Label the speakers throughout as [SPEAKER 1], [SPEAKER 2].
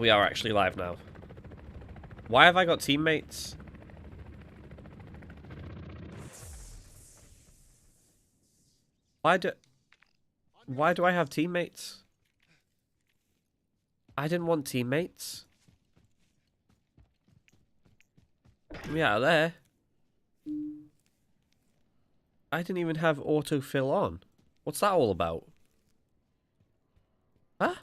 [SPEAKER 1] We are actually live now. Why have I got teammates? Why do I have teammates? I didn't want teammates. Get me out of there. I didn't even have autofill on. What's that all about? Huh?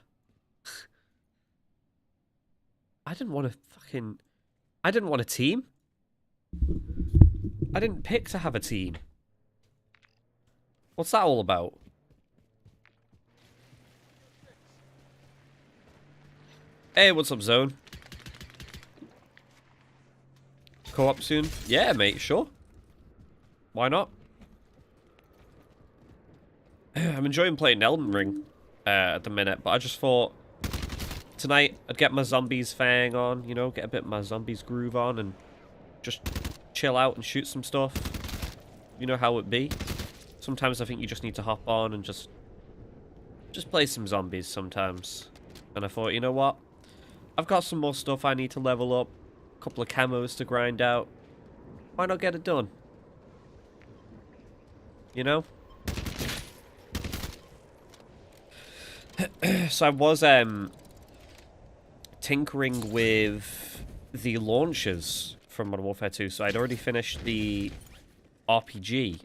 [SPEAKER 1] I didn't want a team. I didn't pick to have a team. What's that all about? Hey, what's up, Zone? Co-op soon? Yeah, mate, sure. Why not? I'm enjoying playing Elden Ring at the minute, but I just thought tonight I'd get my zombies fang on, you know, get a bit of my zombies groove on and just chill out and shoot some stuff. You know how it be. Sometimes I think you just need to hop on and just play some zombies sometimes. And I thought, you know what? I've got some more stuff I need to level up. A couple of camos to grind out. Why not get it done? You know? So I was tinkering with the launchers from Modern Warfare 2. So I'd already finished the RPG.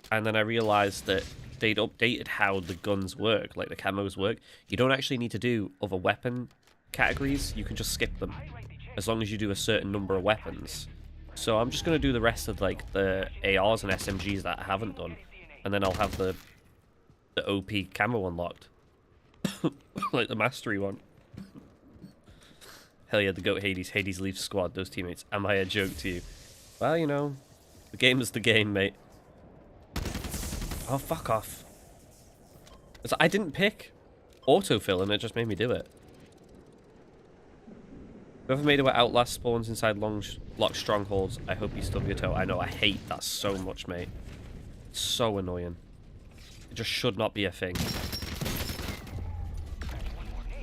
[SPEAKER 1] And then I realized that they'd updated how the guns work, like the camos work. You don't actually need to do other weapon categories. You can just skip them as long as you do a certain number of weapons. So I'm just going to do the rest of like the ARs and SMGs that I haven't done. And then I'll have the OP camo unlocked. Like the mastery one. Hell yeah, the GOAT Hades. Hades leaves squad, those teammates. Am I a joke to you? Well, you know, the game is the game, mate. Oh, fuck off. So I didn't pick autofill and it just made me do it. Whoever made it where Outlast spawns inside locked strongholds, I hope you stub your toe. I know, I hate that so much, mate. It's so annoying. It just should not be a thing.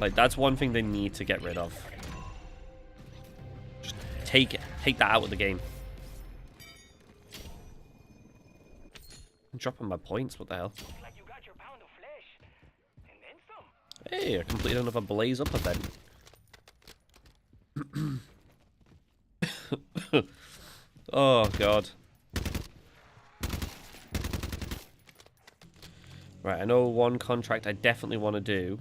[SPEAKER 1] Like, that's one thing they need to get rid of. Just take it. Take that out of the game. I'm dropping my points, what the hell? Hey, I completed another Blaze Up event. Oh, God. Right, I know one contract I definitely want to do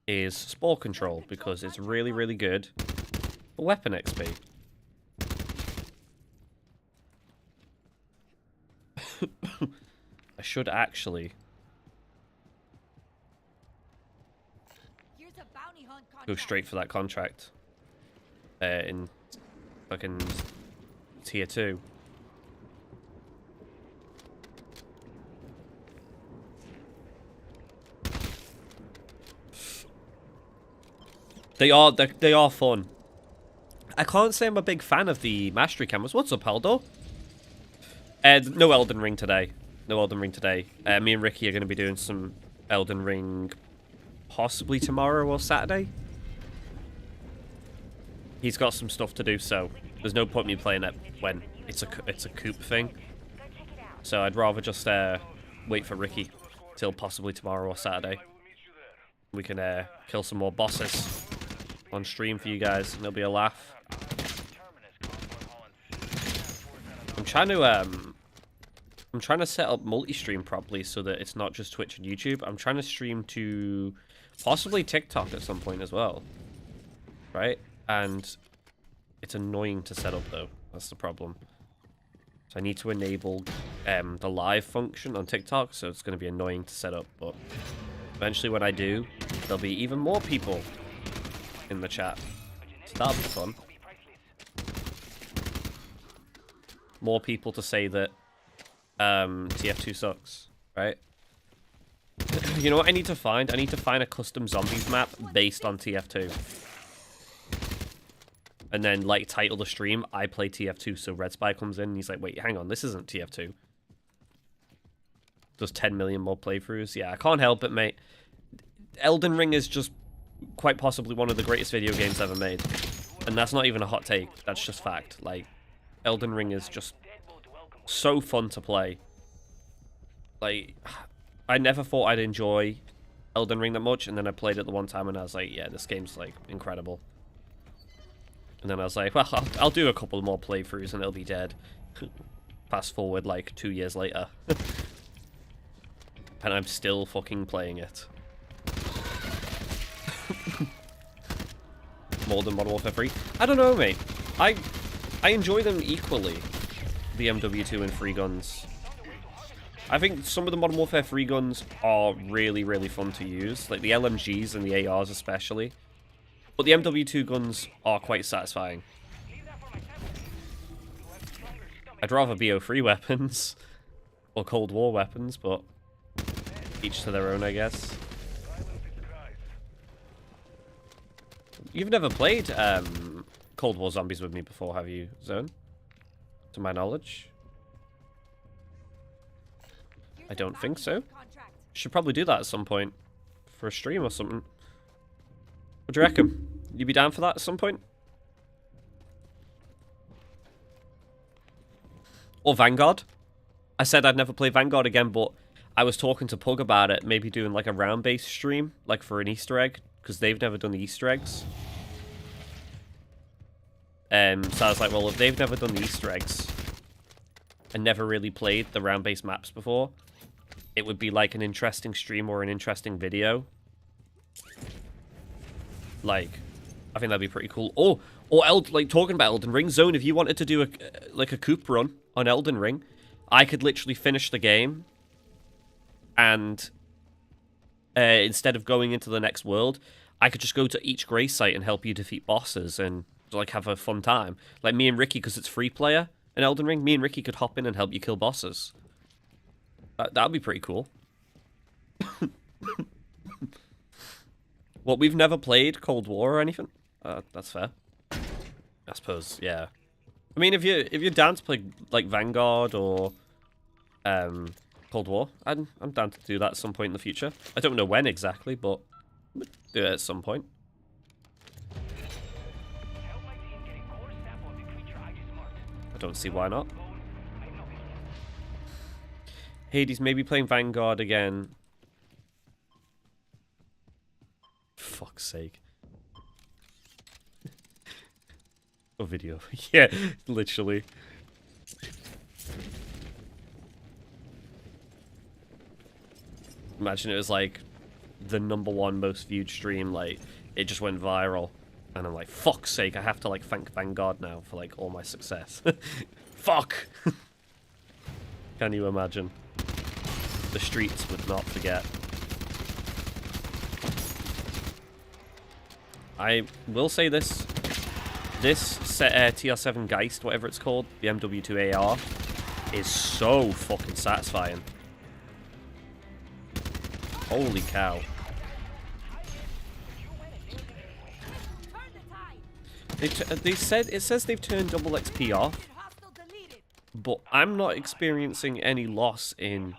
[SPEAKER 1] is Spore Control, because it's really, really good for weapon XP. I should actually go straight for that contract in fucking tier 2. They are fun. I can't say I'm a big fan of the mastery cameras. What's up, Aldo? No Elden Ring today. No Elden Ring today. Me and Ricky are going to be doing some Elden Ring possibly tomorrow or Saturday. He's got some stuff to do, so there's no point me playing it when it's a coop thing. So I'd rather just wait for Ricky till possibly tomorrow or Saturday. We can kill some more bosses on stream for you guys, and it'll be a laugh. I'm trying to set up multi-stream properly so that it's not just Twitch and YouTube. I'm trying to stream to possibly TikTok at some point as well. Right? And it's annoying to set up though. That's the problem. So I need to enable the live function on TikTok, so it's going to be annoying to set up, but eventually when I do, there'll be even more people in the chat. So that'll be fun. More people to say that TF2 sucks, right? You know what I need to find? I need to find a custom zombies map based on TF2. And then, like, title the stream, I play TF2, so Red Spy comes in and he's like, wait, hang on, this isn't TF2. Does 10 million more playthroughs? Yeah, I can't help it, mate. Elden Ring is just quite possibly one of the greatest video games ever made. And that's not even a hot take. That's just fact. Like, Elden Ring is just so fun to play. Like, I never thought I'd enjoy Elden Ring that much, and then I played it the one time and I was like, yeah, this game's like incredible. And then I was like, well, I'll do a couple more playthroughs and it'll be dead. Fast forward like 2 years later. And I'm still fucking playing it. More than Modern Warfare 3? I don't know, mate. I enjoy them equally, the MW2 and 3 guns. I think some of the Modern Warfare 3 guns are really, really fun to use. Like the LMGs and the ARs especially. But the MW2 guns are quite satisfying. I'd rather BO3 weapons. Or Cold War weapons, but each to their own, I guess. You've never played Cold War Zombies with me before, have you, Zone? To my knowledge. I don't think so. Should probably do that at some point. For a stream or something. What do you reckon? You be down for that at some point? Or Vanguard? I said I'd never play Vanguard again, but I was talking to Pug about it. Maybe doing like a round-based stream. Like for an Easter egg. Because they've never done the Easter eggs. So I was like, well, if they've never done the Easter eggs and never really played the round-based maps before, it would be like an interesting stream or an interesting video. Like, I think that'd be pretty cool. Oh, or like talking about Elden Ring, Zone, if you wanted to do a coop run on Elden Ring, I could literally finish the game and instead of going into the next world, I could just go to each Grey site and help you defeat bosses and like have a fun time. Like me and Ricky, because it's free player in Elden Ring, me and Ricky could hop in and help you kill bosses. That'd be pretty cool. Well, we've never played Cold War or anything. That's fair. I suppose, yeah. I mean, if you're down to play like Vanguard or Cold War, I'm down to do that at some point in the future. I don't know when exactly, but we'll do it at some point. I don't see why not. Hades maybe playing Vanguard again. Fuck's sake. A video. Yeah, literally. Imagine it was like the #1 most viewed stream, like it just went viral. And I'm like, fuck's sake, I have to like thank Vanguard now for like all my success. Fuck! Can you imagine? The streets would not forget. I will say this. This TR7 Geist, whatever it's called, the MW2 AR, is so fucking satisfying. Holy cow. They said, it says they've turned double XP off, but I'm not experiencing any loss in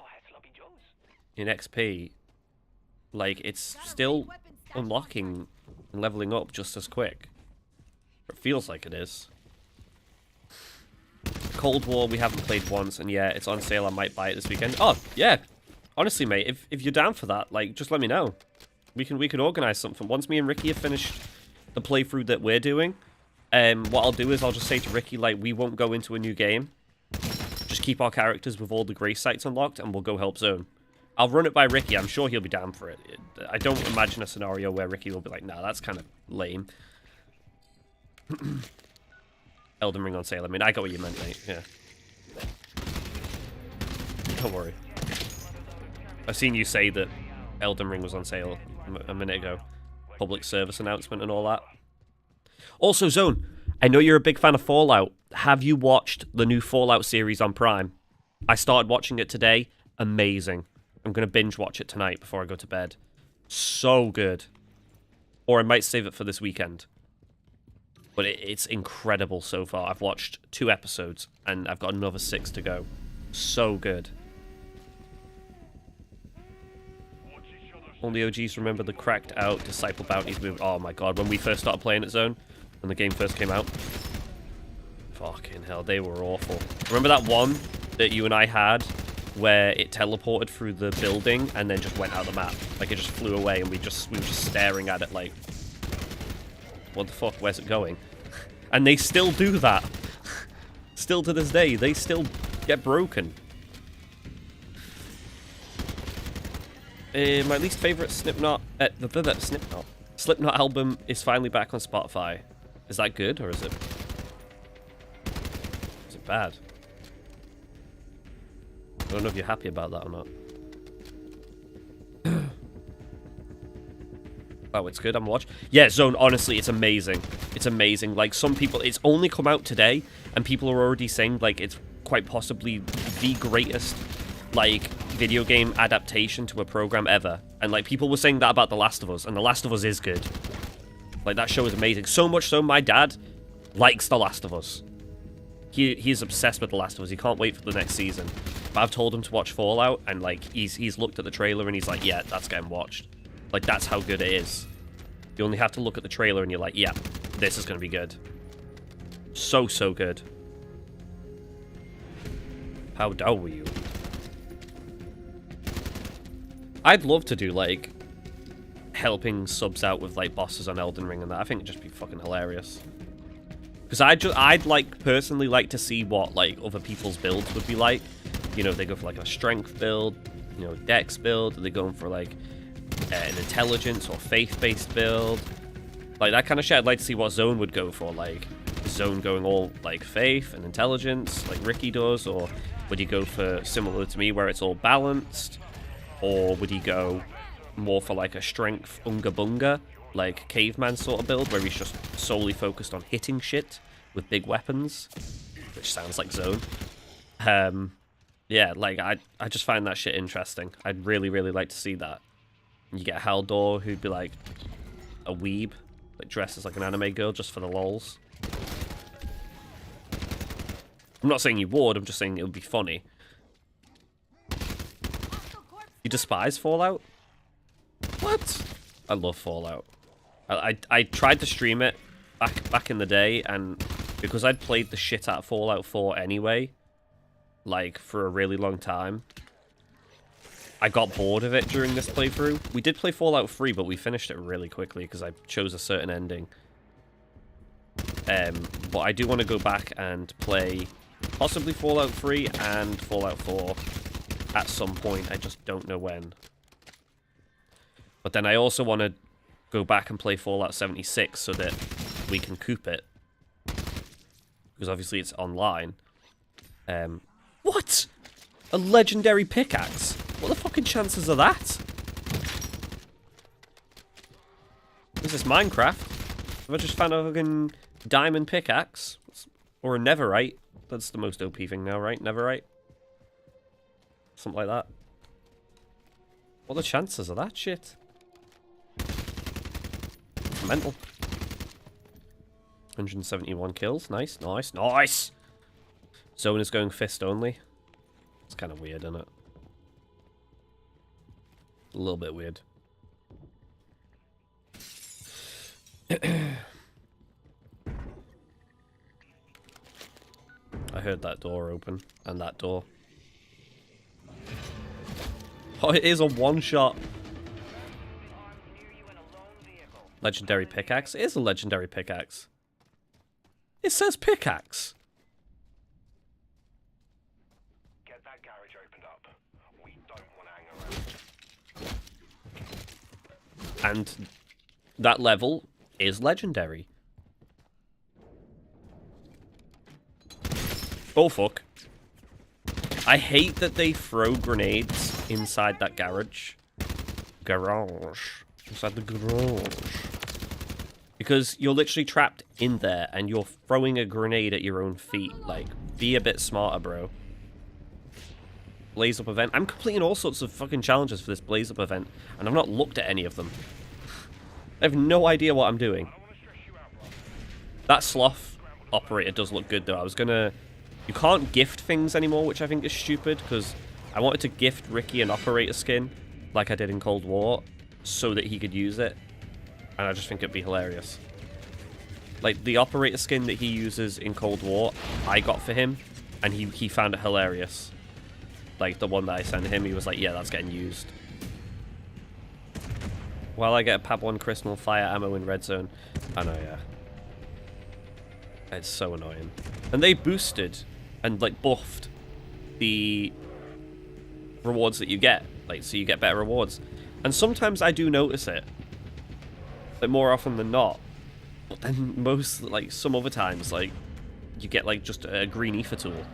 [SPEAKER 1] XP. Like, it's still unlocking and leveling up just as quick. It feels like it is. Cold War we haven't played once, and yeah, it's on sale. I might buy it this weekend. Oh, yeah. Honestly, mate, if you're down for that, like, just let me know. We can organize something. Once me and Ricky have finished the playthrough that we're doing, what I'll do is I'll just say to Ricky, like, we won't go into a new game. Just keep our characters with all the Grey sites unlocked, and we'll go help Zone. I'll run it by Ricky. I'm sure he'll be down for it. I don't imagine a scenario where Ricky will be like, nah, that's kind of lame. Elden Ring on sale. I mean, I got what you meant, mate. Yeah. Don't worry. I've seen you say that Elden Ring was on sale a minute ago. Public service announcement and all that. Also, Zone, I know you're a big fan of Fallout. Have you watched the new Fallout series on Prime? I started watching it today. Amazing. I'm going to binge watch it tonight before I go to bed. So good. Or I might save it for this weekend. But it's incredible so far. I've watched 2 episodes and I've got another 6 to go. So good. Only OGs remember the cracked out Disciple bounties move. Oh my god, when we first started playing at Zone, when the game first came out. Fucking hell, they were awful. Remember that one that you and I had where it teleported through the building and then just went out the map? Like, it just flew away and we were just staring at it like, what the fuck, where's it going? And they still do that. Still to this day, they still get broken. My least favorite Slipknot album is finally back on Spotify. Is that good, or is it bad? I don't know if you're happy about that or not. Oh, it's good. I'm watch. Yeah, Zone. Honestly, it's amazing. It's amazing. Like, some people, it's only come out today, and people are already saying like it's quite possibly the greatest like video game adaptation to a program ever. And like, people were saying that about The Last of Us, and The Last of Us is good. Like, that show is amazing. So much so, my dad likes The Last of Us. He's obsessed with The Last of Us. He can't wait for the next season. But I've told him to watch Fallout, and like, he's looked at the trailer and he's like, yeah, that's getting watched. Like, that's how good it is. You only have to look at the trailer and you're like, yeah, this is going to be good. So good. How dare you? I'd love to do, like, helping subs out with, like, bosses on Elden Ring and that. I think it'd just be fucking hilarious. Because I'd like, personally like to see what, like, other people's builds would be like. You know, they go for, like, a strength build, you know, dex build. Are they going for, like, an intelligence or faith-based build? Like, that kind of shit. I'd like to see what Zone would go for. Like, Zone going all, like, faith and intelligence, like Ricky does? Or would he go for, similar to me, where it's all balanced? Or would he go more for, like, a strength unga bunga, like caveman sort of build, where he's just solely focused on hitting shit with big weapons, which sounds like Zone. Yeah, like, I just find that shit interesting. I'd really like to see that. You get Haldor, who'd be like a weeb, like dressed as like an anime girl just for the lols. I'm not saying you would, I'm just saying it would be funny. You despise Fallout? What? I love Fallout. I tried to stream it back in the day, and because I'd played the shit out of Fallout 4 anyway, like, for a really long time, I got bored of it during this playthrough. We did play Fallout 3, but we finished it really quickly because I chose a certain ending. But I do want to go back and play possibly Fallout 3 and Fallout 4 at some point. I just don't know when. But then I also want to go back and play Fallout 76 so that we can coop it. Because obviously it's online. What? A legendary pickaxe? What the fucking chances are that? Is this Minecraft? Have I just found a fucking diamond pickaxe? Or a netherite? That's the most OP thing now, right? Netherite? Something like that. What are the chances of that shit? It's mental. 171 kills. Nice. Zone is going fist only. It's kind of weird, isn't it? A little bit weird. I heard that door open, and that door. Oh, it is a one-shot. Legendary pickaxe? It is a legendary pickaxe. It says pickaxe.
[SPEAKER 2] Get that garage opened up. We don't want to hang around.
[SPEAKER 1] And that level is legendary. Oh, fuck. I hate that they throw grenades inside that garage. Inside the garage. Because you're literally trapped in there and you're throwing a grenade at your own feet. Like, be a bit smarter, bro. Blaze Up event. I'm completing all sorts of fucking challenges for this Blaze Up event, and I've not looked at any of them. I have no idea what I'm doing. That sloth operator does look good, though. I was gonna... You can't gift things anymore, which I think is stupid, because I wanted to gift Ricky an operator skin, like I did in Cold War, so that he could use it. And I just think it'd be hilarious. Like, the operator skin that he uses in Cold War, I got for him, and he found it hilarious. Like, the one that I sent him, he was like, yeah, that's getting used. While I get a Pab 1 crystal fire ammo in red zone. I know, yeah. It's so annoying. And they boosted and, like, buffed the rewards that you get. Like, so you get better rewards. And sometimes I do notice it. Like, more often than not. But then most, like, some other times, like, you get, like, just a green ether tool.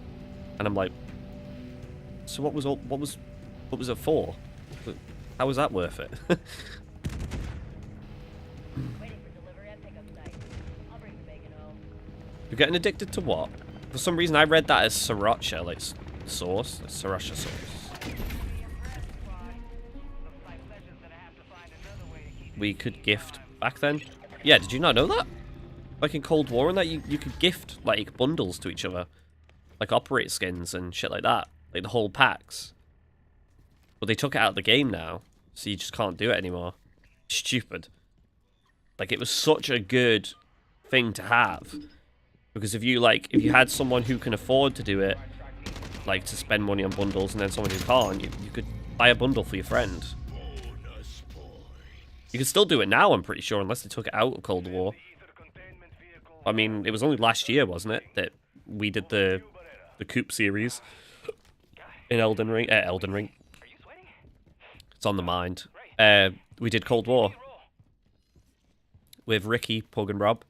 [SPEAKER 1] And I'm like, so what was it for? How was that worth it? You're getting addicted to what? For some reason I read that as sriracha, like sauce. Like sriracha sauce. We could gift back then? Yeah, did you not know that? Like in Cold War and that, you could gift, like, bundles to each other. Like operator skins and shit like that. Like the whole packs. But they took it out of the game now. So you just can't do it anymore. Stupid. Like, it was such a good thing to have. Because if you had someone who can afford to do it, like to spend money on bundles, and then someone who can't, you could buy a bundle for your friend. You can still do it now, I'm pretty sure, unless they took it out of Cold War. I mean, it was only last year, wasn't it, that we did the Coop series in Elden Ring. It's on the mind. We did Cold War with Ricky, Pug, and Rob.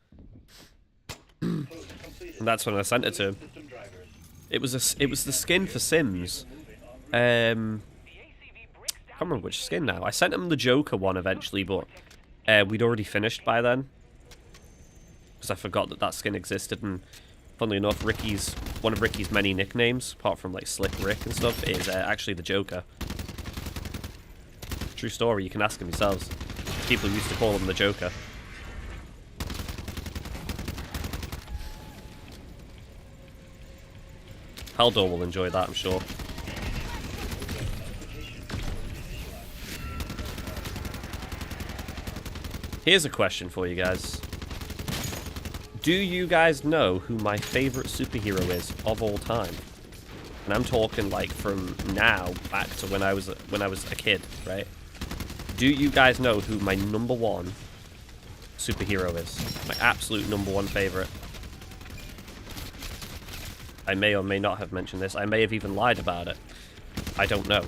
[SPEAKER 1] And that's when I sent it to him. It was the skin for Sims. I can't remember which skin now. I sent him the Joker one eventually, but we'd already finished by then. Because I forgot that skin existed, and funnily enough, one of Ricky's many nicknames, apart from like Slick Rick and stuff, is actually the Joker. True story, you can ask him yourselves. People used to call him the Joker. Haldor will enjoy that, I'm sure. Here's a question for you guys. Do you guys know who my favorite superhero is of all time? And I'm talking like from now back to when I was a kid, right? Do you guys know who my #1 superhero is? My absolute #1 favorite. I may or may not have mentioned this. I may have even lied about it. I don't know.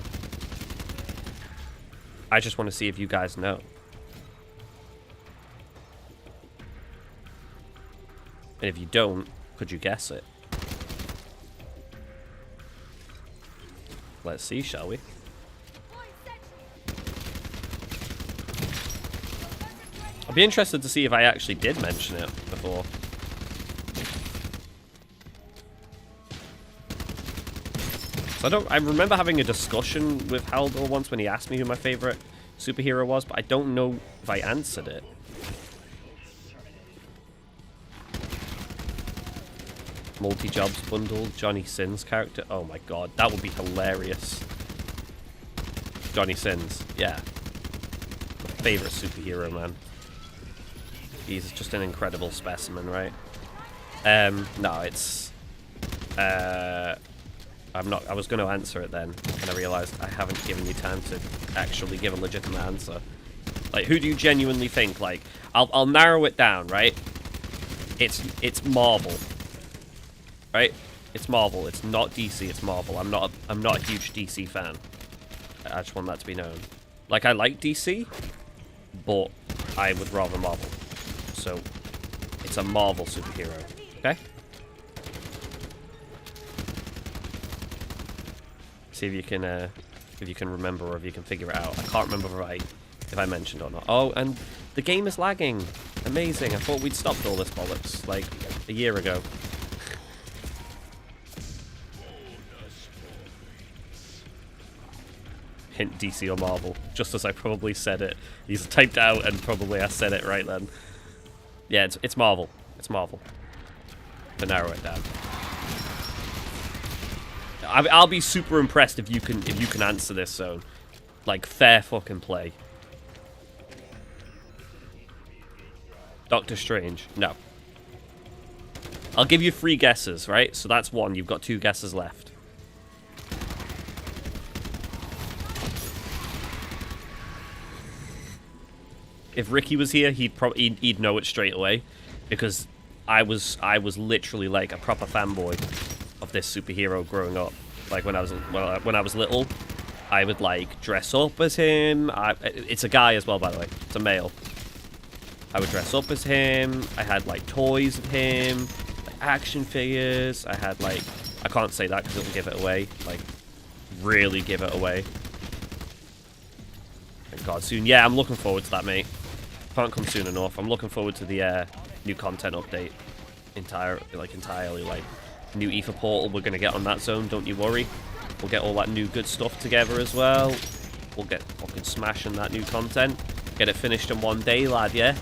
[SPEAKER 1] I just want to see if you guys know. And if you don't, could you guess it? Let's see, shall we? I'll be interested to see if I actually did mention it before. So I remember having a discussion with Haldor once when he asked me who my favorite superhero was, but I don't know if I answered it. Multi-jobs bundle, Johnny Sins character. Oh my god, that would be hilarious. Johnny Sins, yeah. My favorite superhero, man. He's just an incredible specimen, right? No, it's... I was going to answer it then, and I realized I haven't given you time to actually give a legitimate answer. Like, who do you genuinely think? Like, I'll narrow it down, right? It's Marvel. Right? It's Marvel. It's not DC, it's Marvel. I'm not a huge DC fan. I just want that to be known. Like, I like DC, but I would rather Marvel. So, it's a Marvel superhero. Okay? See if you can remember or if you can figure it out. I can't remember if I mentioned or not. Oh, and the game is lagging. Amazing. I thought we'd stopped all this bollocks like a year ago. Hint DC or Marvel, just as I probably said it. He's typed out and probably I said it right then. Yeah, it's Marvel. It's Marvel. To narrow it down. I'll be super impressed if you can answer this, so like fair fucking play. Doctor Strange. No. I'll give you 3 guesses, right? So that's 1. You've got 2 guesses left. If Ricky was here, he'd know it straight away, because I was literally like a proper fanboy of this superhero growing up. Like when I was little, I would like dress up as him. It's a guy as well, by the way. It's a male. I would dress up as him. I had like toys of him, like, action figures. I had like, I can't say that because it'll give it away. Like, really give it away. Thank God, soon. Yeah, I'm looking forward to that, mate. Can't come soon enough. I'm looking forward to the new content update. Entirely, like new ether portal. We're gonna get on that zone. Don't you worry. We'll get all that new good stuff together as well. We'll get fucking smashing that new content. Get it finished in 1 day, lad. Yeah.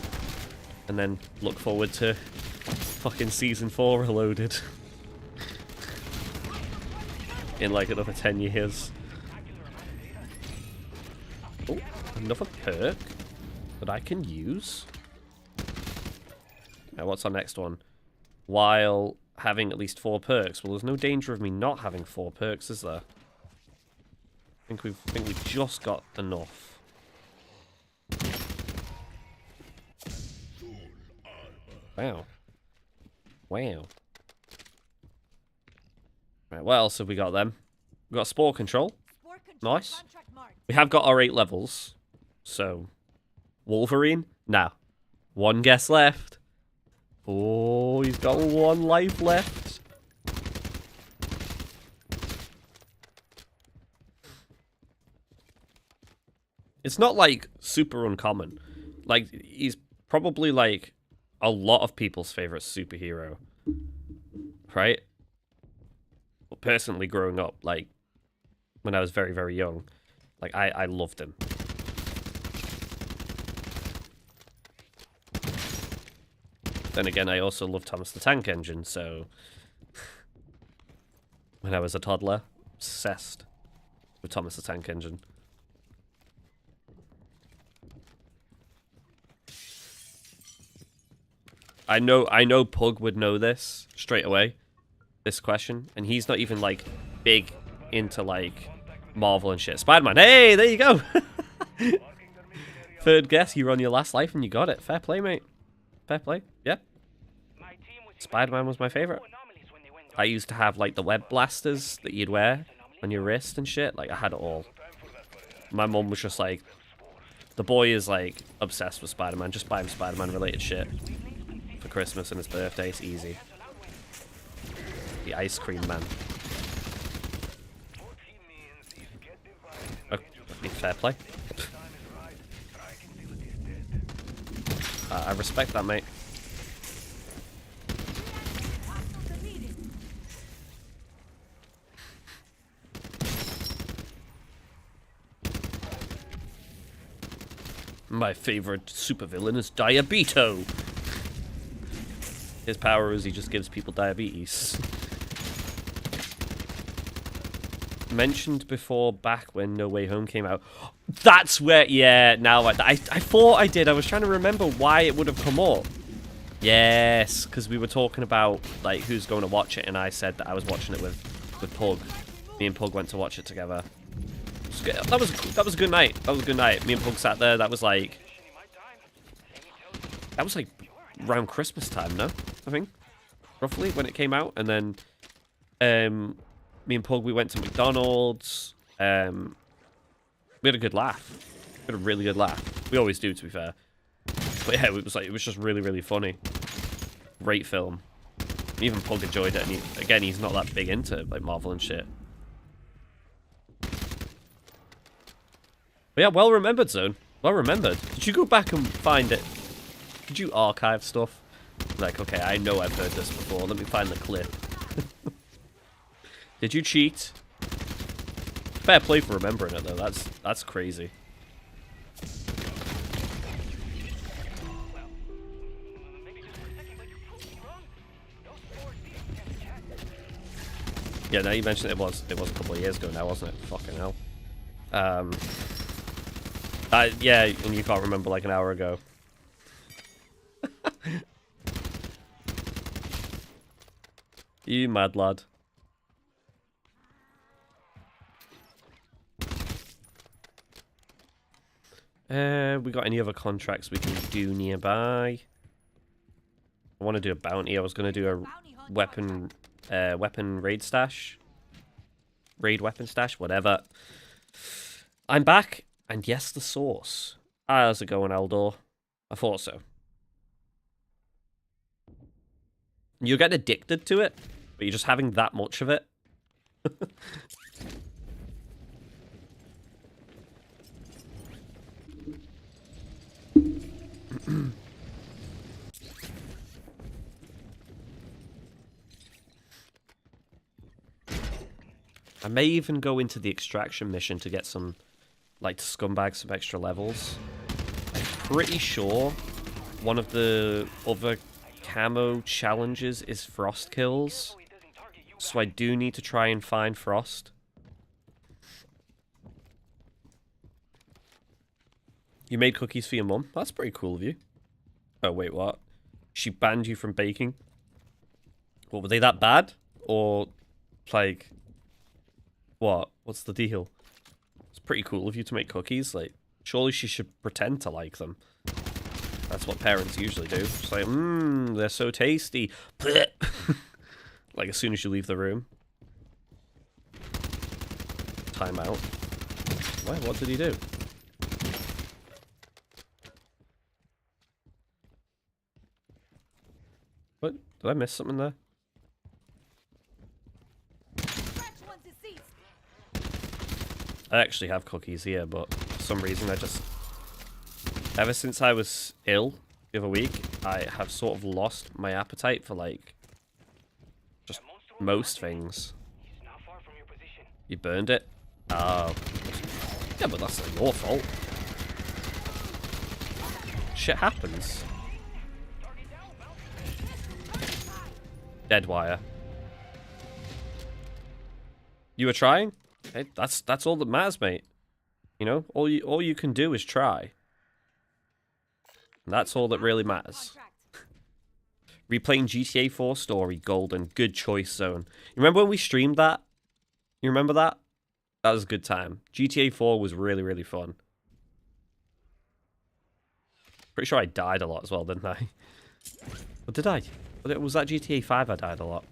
[SPEAKER 1] And then look forward to fucking season 4 reloaded in like another 10 years. Oh, another perk that I can use. Now, what's our next one? While having at least 4 perks. Well, there's no danger of me not having 4 perks, is there? I think we've just got enough. Wow. Wow. Right, what else have we got then? We've got Spore Control. Nice. We have got our 8 levels. So, Wolverine? Nah. 1 guess left. Oh, he's got 1 life left. It's not like super uncommon. Like, he's probably like a lot of people's favorite superhero. Right? Well, personally, growing up, like, when I was very, very young, like, I loved him. Then again, I also loved Thomas the Tank Engine, so when I was a toddler, obsessed with Thomas the Tank Engine. I know Pug would know this straight away, this question, and he's not even like big into like Marvel and shit. Spider-Man, hey, there you go. 3rd guess, you were on your last life and you got it. Fair play, mate. Fair play. Yeah. Spider-Man was my favorite. I used to have like the web blasters that you'd wear on your wrist and shit. Like, I had it all. My mum was just like, the boy is like obsessed with Spider-Man. Just buy him Spider-Man related shit for Christmas and his birthday. It's easy. The ice cream man. Okay, fair play. I respect that, mate. My favorite supervillain is Diabito. His power is he just gives people diabetes. Mentioned before, back when No Way Home came out. That's where, yeah, now I thought I did. I was trying to remember why it would have come up. Yes, because we were talking about like who's going to watch it, and I said that I was watching it with Pug. Me and Pug went to watch it together. That was a good night. That was a good night. Me and Pug sat there. That was like around Christmas time, no? I think roughly when it came out, and then me and Pug, we went to McDonald's. We had a good laugh. We had a really good laugh. We always do, to be fair. But yeah, it was just really, really funny. Great film. Even Pug enjoyed it, and he's not that big into like Marvel and shit. But yeah, well remembered, Zone. Well remembered. Did you go back and find it? Did you archive stuff? Like, okay, I know I've heard this before. Let me find the clip. Did you cheat? Fair play for remembering it, though. That's crazy. Yeah, now you mentioned it was a couple of years ago now, wasn't it? Fucking hell. Yeah, and you can't remember like an hour ago. You mad lad. We got any other contracts we can do nearby? I want to do a bounty. I was going to do a weapon raid stash. Raid weapon stash, whatever. I'm back, and yes, the source. How's it going, Eldor? I thought so. You get addicted to it, but you're just having that much of it. I may even go into the extraction mission to get some, like, scumbags some extra levels. I'm pretty sure one of the other camo challenges is frost kills. So I do need to try and find frost. You made cookies for your mum? That's pretty cool of you. Oh, wait, what? She banned you from baking? What, were they that bad? Or, like... What? What's the deal? It's pretty cool of you to make cookies. Like, surely she should pretend to like them. That's what parents usually do. It's like, they're so tasty. Like, as soon as you leave the room. Time out. What did he do? What? Did I miss something there? I actually have cookies here, but for some reason I just... Ever since I was ill the other week, I have sort of lost my appetite for, like, just most things. You burned it? Oh. Yeah, but that's not your fault. Shit happens. Dead wire. You were trying? Hey, that's all that matters, mate. You know, all you can do is try. And that's all that really matters. Replaying GTA 4 story, golden, good choice zone. You remember when we streamed that? You remember that? That was a good time. GTA 4 was really, really fun. Pretty sure I died a lot as well, didn't I? Or did I? Was that GTA 5 I died a lot?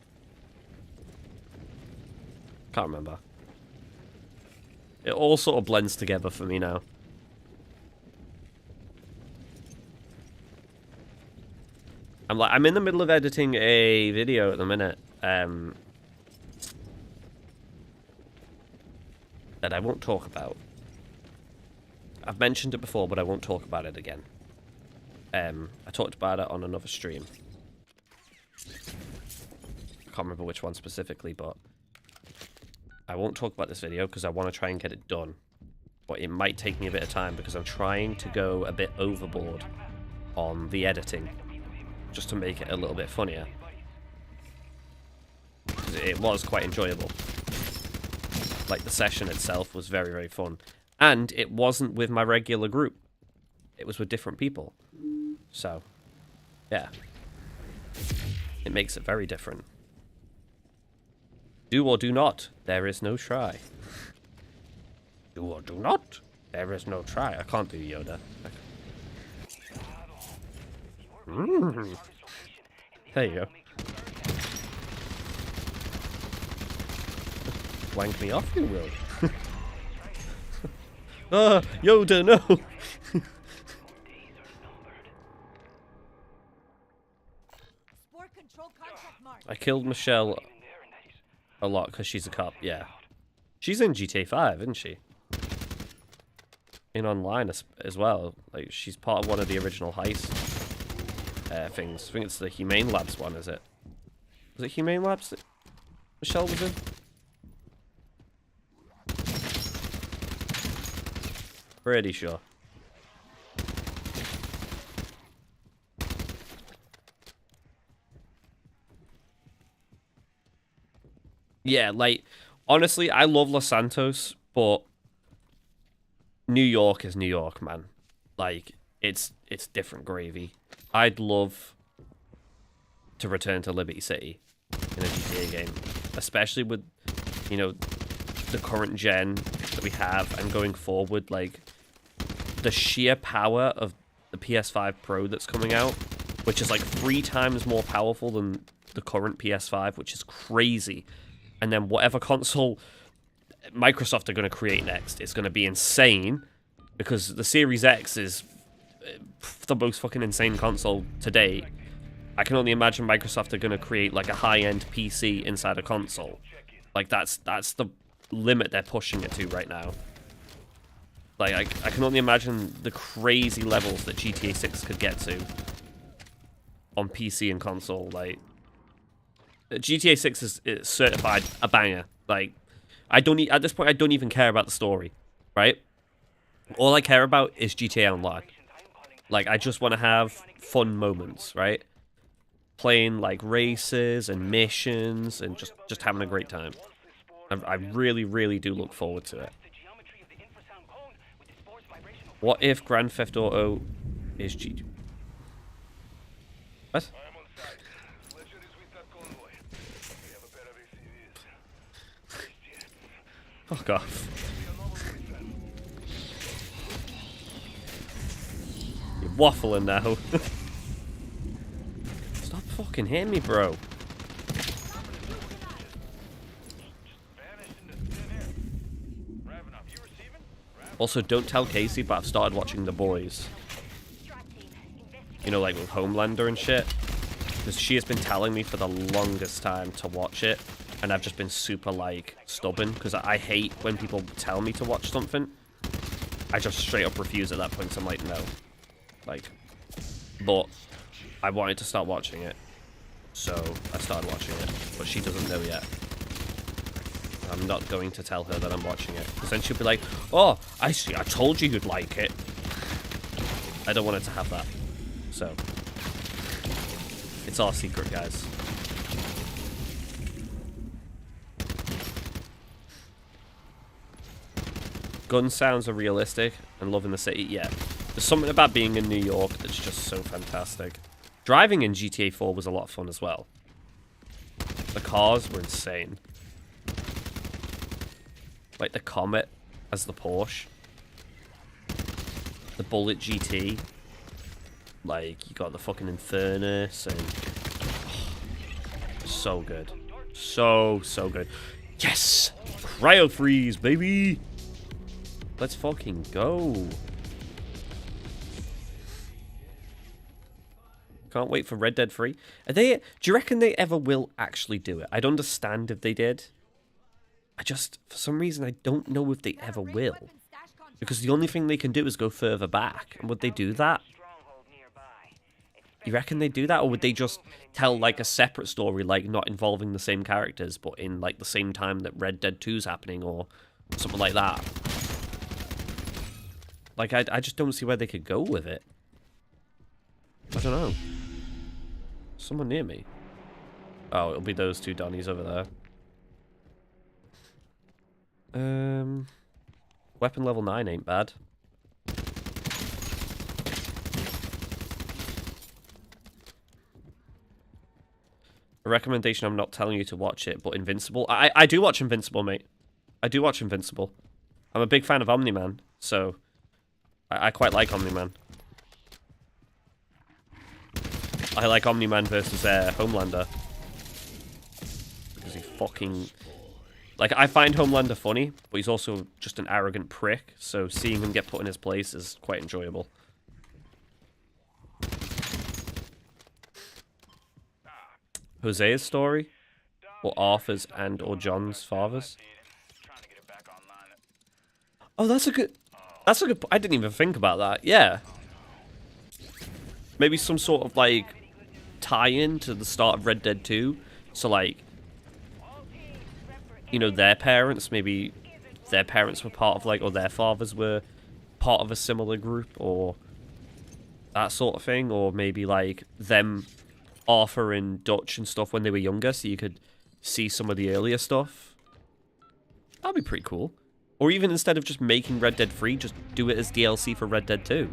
[SPEAKER 1] Can't remember. It all sort of blends together for me now. I'm in the middle of editing a video at the minute. That I won't talk about. I've mentioned it before, but I won't talk about it again. I talked about it on another stream. I can't remember which one specifically, but I won't talk about this video because I want to try and get it done. But it might take me a bit of time because I'm trying to go a bit overboard on the editing. Just to make it a little bit funnier. It was quite enjoyable. Like, the session itself was very, very fun. And it wasn't with my regular group. It was with different people. So, yeah. It makes it very different. Do or do not, there is no try. Do or do not, there is no try. I can't do Yoda. There you go. Wank me off, you will. Ah, Yoda, no! I killed Michelle a lot because she's a cop, yeah. She's in GTA 5, isn't she? In online as well. Like, she's part of one of the original heist things. I think it's the Humane Labs one, is it? Was it Humane Labs that Michelle was in? Pretty sure. Yeah, like, honestly, I love Los Santos, but New York is New York, man. Like, it's different gravy. I'd love to return to Liberty City in a GTA GTA game, especially with, you know, the current gen that we have and going forward. Like, the sheer power of the PS5 Pro that's coming out, which is like 3 times more powerful than the current PS5, which is crazy. And then whatever console Microsoft are going to create next, it's going to be insane, because the Series X is the most fucking insane console to date. I can only imagine Microsoft are going to create like a high-end PC inside a console. Like, that's the limit they're pushing it to right now. Like, I can only imagine the crazy levels that GTA 6 could get to on PC and console. Like, GTA 6 is certified a banger. Like, at this point, I don't even care about the story, right? All I care about is GTA Online. Like, I just want to have fun moments, right? Playing, like, races and missions and just having a great time. I really, really do look forward to it. What if Grand Theft Auto is GTA? What? Fuck off. You're waffling now. Stop fucking hitting me, bro. Also, don't tell Casey, but I've started watching The Boys. You know, like with Homelander and shit. Because she has been telling me for the longest time to watch it. And I've just been super, like, stubborn. Because I hate when people tell me to watch something. I just straight up refuse at that point. So I'm like, no. Like, but I wanted to start watching it. So I started watching it. But she doesn't know yet. I'm not going to tell her that I'm watching it. Because then she'll be like, oh, I see, I told you you'd like it. I don't want her to have that. So, it's our secret, guys. Gun sounds are realistic and loving the city. Yeah, there's something about being in New York that's just so fantastic. Driving in GTA 4 was a lot of fun as well. The cars were insane. Like the Comet as the Porsche. The Bullet GT. Like, you got the fucking Infernus and... Oh, so good. So good. Yes! Cryo freeze, baby! Let's fucking go. Can't wait for Red Dead 3. Are they... Do you reckon they ever will actually do it? I'd understand if they did. I just, for some reason, I don't know if they ever will. Because the only thing they can do is go further back. And would they do that? You reckon they do that? Or would they just tell, like, a separate story, like, not involving the same characters, but in, like, the same time that Red Dead 2's happening, or something like that? Like, I just don't see where they could go with it. I don't know. Someone near me. Oh, it'll be those two Donnies over there. Weapon level 9 ain't bad. A recommendation, I'm not telling you to watch it, but Invincible. I do watch Invincible, mate. I do watch Invincible. I'm a big fan of Omni-Man, so I quite like Omni-Man. I like Omni-Man versus Homelander. Because he fucking... Like, I find Homelander funny, but he's also just an arrogant prick, so seeing him get put in his place is quite enjoyable. Hosea's story? Or Arthur's and or John's father's? Oh, that's a good... I didn't even think about that. Yeah. Maybe some sort of, like, tie-in to the start of Red Dead 2. So, like... You know, their parents, maybe their parents were part of, like, or their fathers were part of a similar group, or that sort of thing, or maybe, like, them, Arthur and Dutch and stuff when they were younger, so you could see some of the earlier stuff. That'd be pretty cool. Or even instead of just making Red Dead 3, just do it as DLC for Red Dead 2.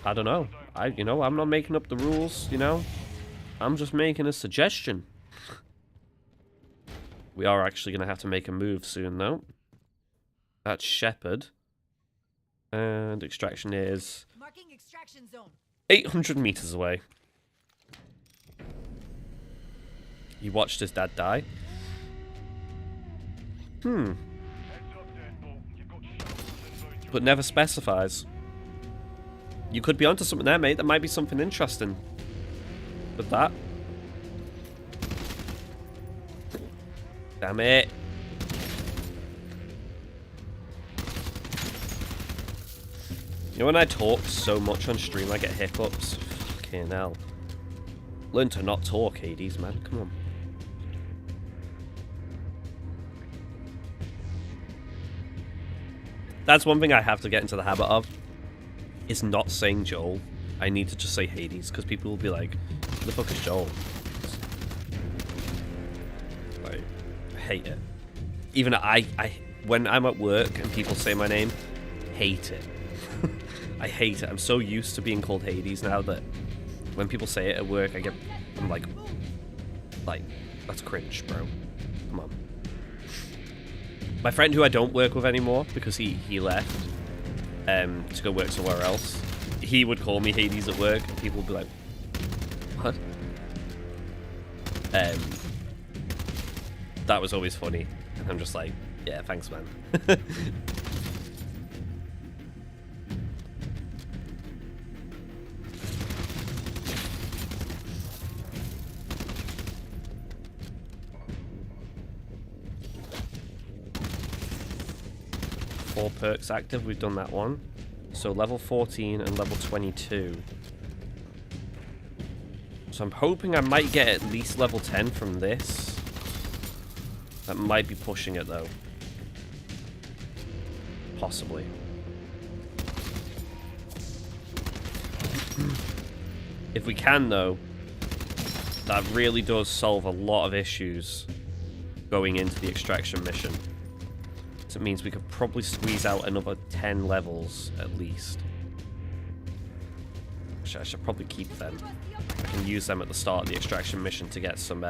[SPEAKER 1] I don't know. You know, I'm not making up the rules, you know? I'm just making a suggestion. We are actually going to have to make a move soon, though. That's Shepherd. And extraction is...
[SPEAKER 3] Marking extraction zone.
[SPEAKER 1] 800 meters away. He watched his dad die. But never specifies. You could be onto something there, mate. There might be something interesting with that. Damn it. You know when I talk so much on stream I get hiccups? Fucking hell. Learn to not talk, Hades, man. Come on. That's one thing I have to get into the habit of. Is not saying Joel. I need to just say Hades, because people will be like, who the fuck is Joel? Like, I hate it. Even I when I'm at work and people say my name, hate it. I hate it. I'm so used to being called Hades now that when people say it at work, I'm like, that's cringe, bro. Come on. My friend who I don't work with anymore because he left to go work somewhere else, he would call me Hades at work, and people would be like, what? That was always funny, and I'm just like, yeah, thanks, man. Four perks active, we've done that one. So level 14 and level 22. So I'm hoping I might get at least level 10 from this. That might be pushing it though. Possibly. If we can though, that really does solve a lot of issues going into the extraction mission. So it means we could probably squeeze out another 10 levels at least. Actually, I should probably keep them. I can use them at the start of the extraction mission to get some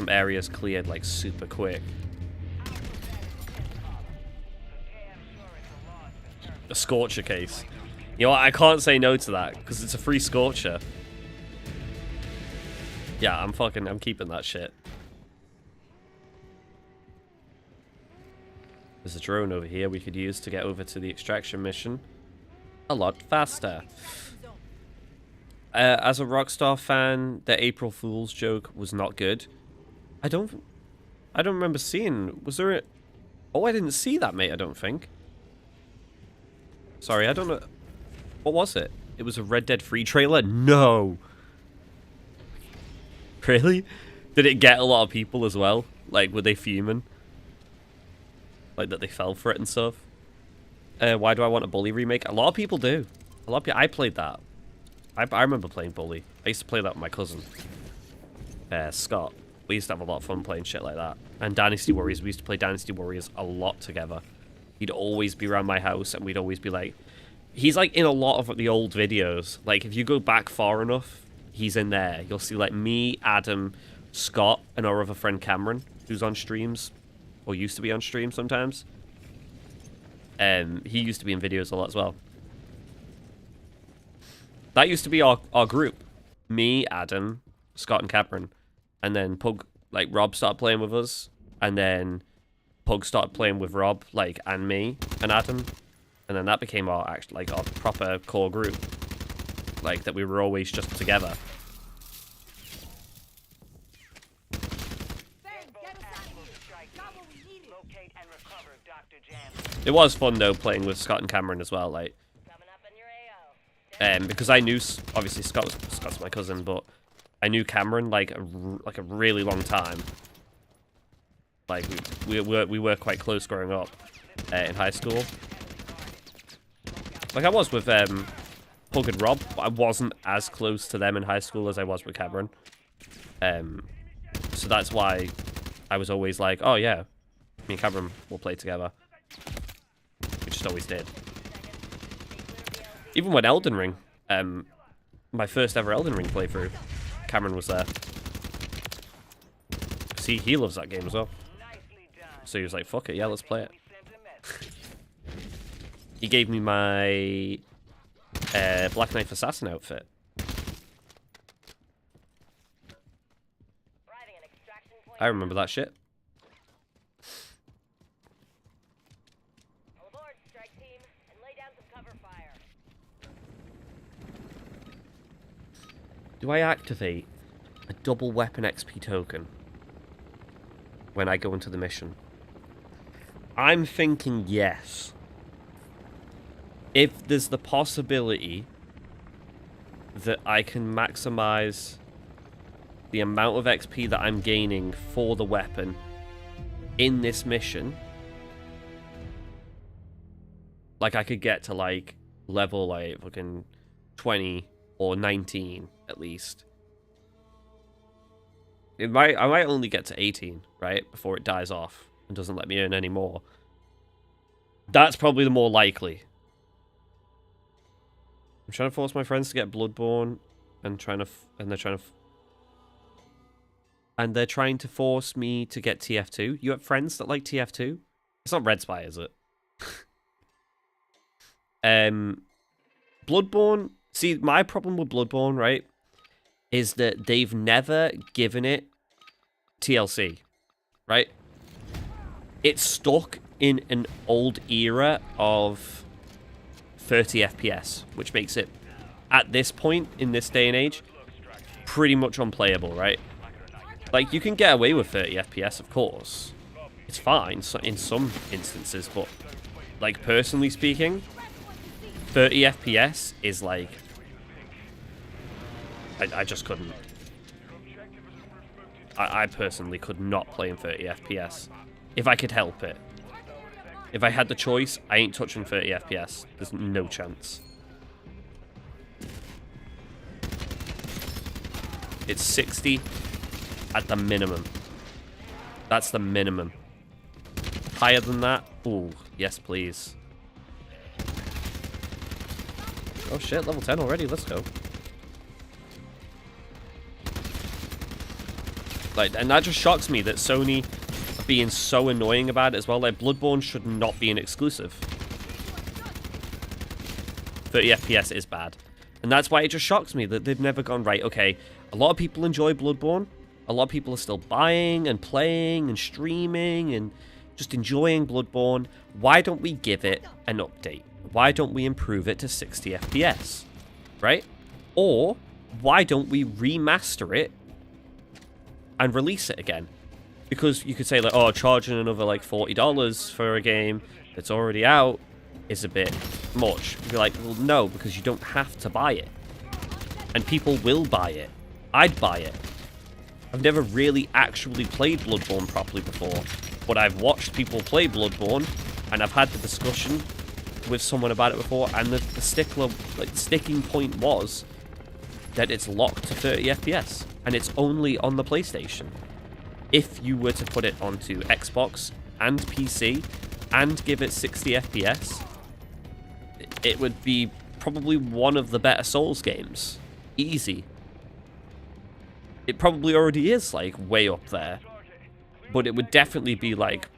[SPEAKER 1] areas cleared like super quick. A Scorcher case. You know what? I can't say no to that because it's a free Scorcher. Yeah, I'm keeping that shit. There's a drone over here we could use to get over to the extraction mission a lot faster. As a Rockstar fan, the April Fool's joke was not good. I don't remember seeing. Was there a... Oh, I didn't see that, mate. I don't think. Sorry, I don't know. What was it? It was a Red Dead 3 trailer? No. Really? Did it get a lot of people as well? Like, were they fuming? Like that they fell for it and stuff. Why do I want a Bully remake? A lot of people do. A lot of people. I played that. I remember playing Bully. I used to play that with my cousin, Scott. We used to have a lot of fun playing shit like that. And Dynasty Warriors. We used to play Dynasty Warriors a lot together. He'd always be around my house, and we'd always be like... He's like in a lot of the old videos. Like if you go back far enough, he's in there. You'll see like me, Adam, Scott, and our other friend Cameron, who's on streams. Or used to be on stream sometimes. He used to be in videos a lot as well. That used to be our group. Me, Adam, Scott, and Cameron. And then Pug, like Rob started playing with us. And then Pug started playing with Rob, like, and me and Adam. And then that became our our proper core group. Like that we were always just together. It was fun though playing with Scott and Cameron as well, like, because I knew obviously Scott's my cousin, but I knew Cameron like a really long time. Like we were quite close growing up in high school. Like I was with Pug and Rob, but I wasn't as close to them in high school as I was with Cameron. So that's why I was always like, oh yeah, me and Cameron will play together. We just always did. Even when Elden Ring, my first ever Elden Ring playthrough, Cameron was there. See, he loves that game as well. So he was like, fuck it, yeah, let's play it. He gave me my Black Knife Assassin outfit. I remember that shit. Do I activate a double weapon XP token when I go into the mission? I'm thinking yes. If there's the possibility that I can maximize the amount of XP that I'm gaining for the weapon in this mission, like I could get to like level like fucking 20 or 19 at least. I might only get to 18, right, before it dies off and doesn't let me earn any more. That's probably the more likely. I'm trying to force my friends to get Bloodborne, and they're trying to force me to get TF2. You have friends that like TF2? It's not Red Spy, is it? Bloodborne. See, my problem with Bloodborne, right, is that they've never given it TLC, right? It's stuck in an old era of 30 FPS, which makes it, at this point, in this day and age, pretty much unplayable, right? Like, you can get away with 30 FPS, of course. It's fine in some instances, but, like, personally speaking, 30 FPS is, like... I just couldn't. I personally could not play in 30 FPS. If I could help it. If I had the choice, I ain't touching 30 FPS. There's no chance. It's 60 at the minimum. That's the minimum. Higher than that? Ooh, yes please. Oh shit, level 10 already, let's go. Like, and that just shocks me that Sony are being so annoying about it as well. Like, Bloodborne should not be an exclusive. 30 FPS is bad. And that's why it just shocks me that they've never gone, right, okay, a lot of people enjoy Bloodborne. A lot of people are still buying and playing and streaming and just enjoying Bloodborne. Why don't we give it an update? Why don't we improve it to 60 FPS? Right? Or, why don't we remaster it and release it again? Because you could say, like, oh, charging another, like, $40 for a game that's already out is a bit much. You'd be like, well, no, because you don't have to buy it. And people will buy it. I'd buy it. I've never really actually played Bloodborne properly before, but I've watched people play Bloodborne, and I've had the discussion with someone about it before, and the sticking point was that it's locked to 30 FPS, and it's only on the PlayStation. If you were to put it onto Xbox and PC and give it 60 FPS, it would be probably one of the better Souls games. Easy. It probably already is, like, way up there. But it would definitely be, like,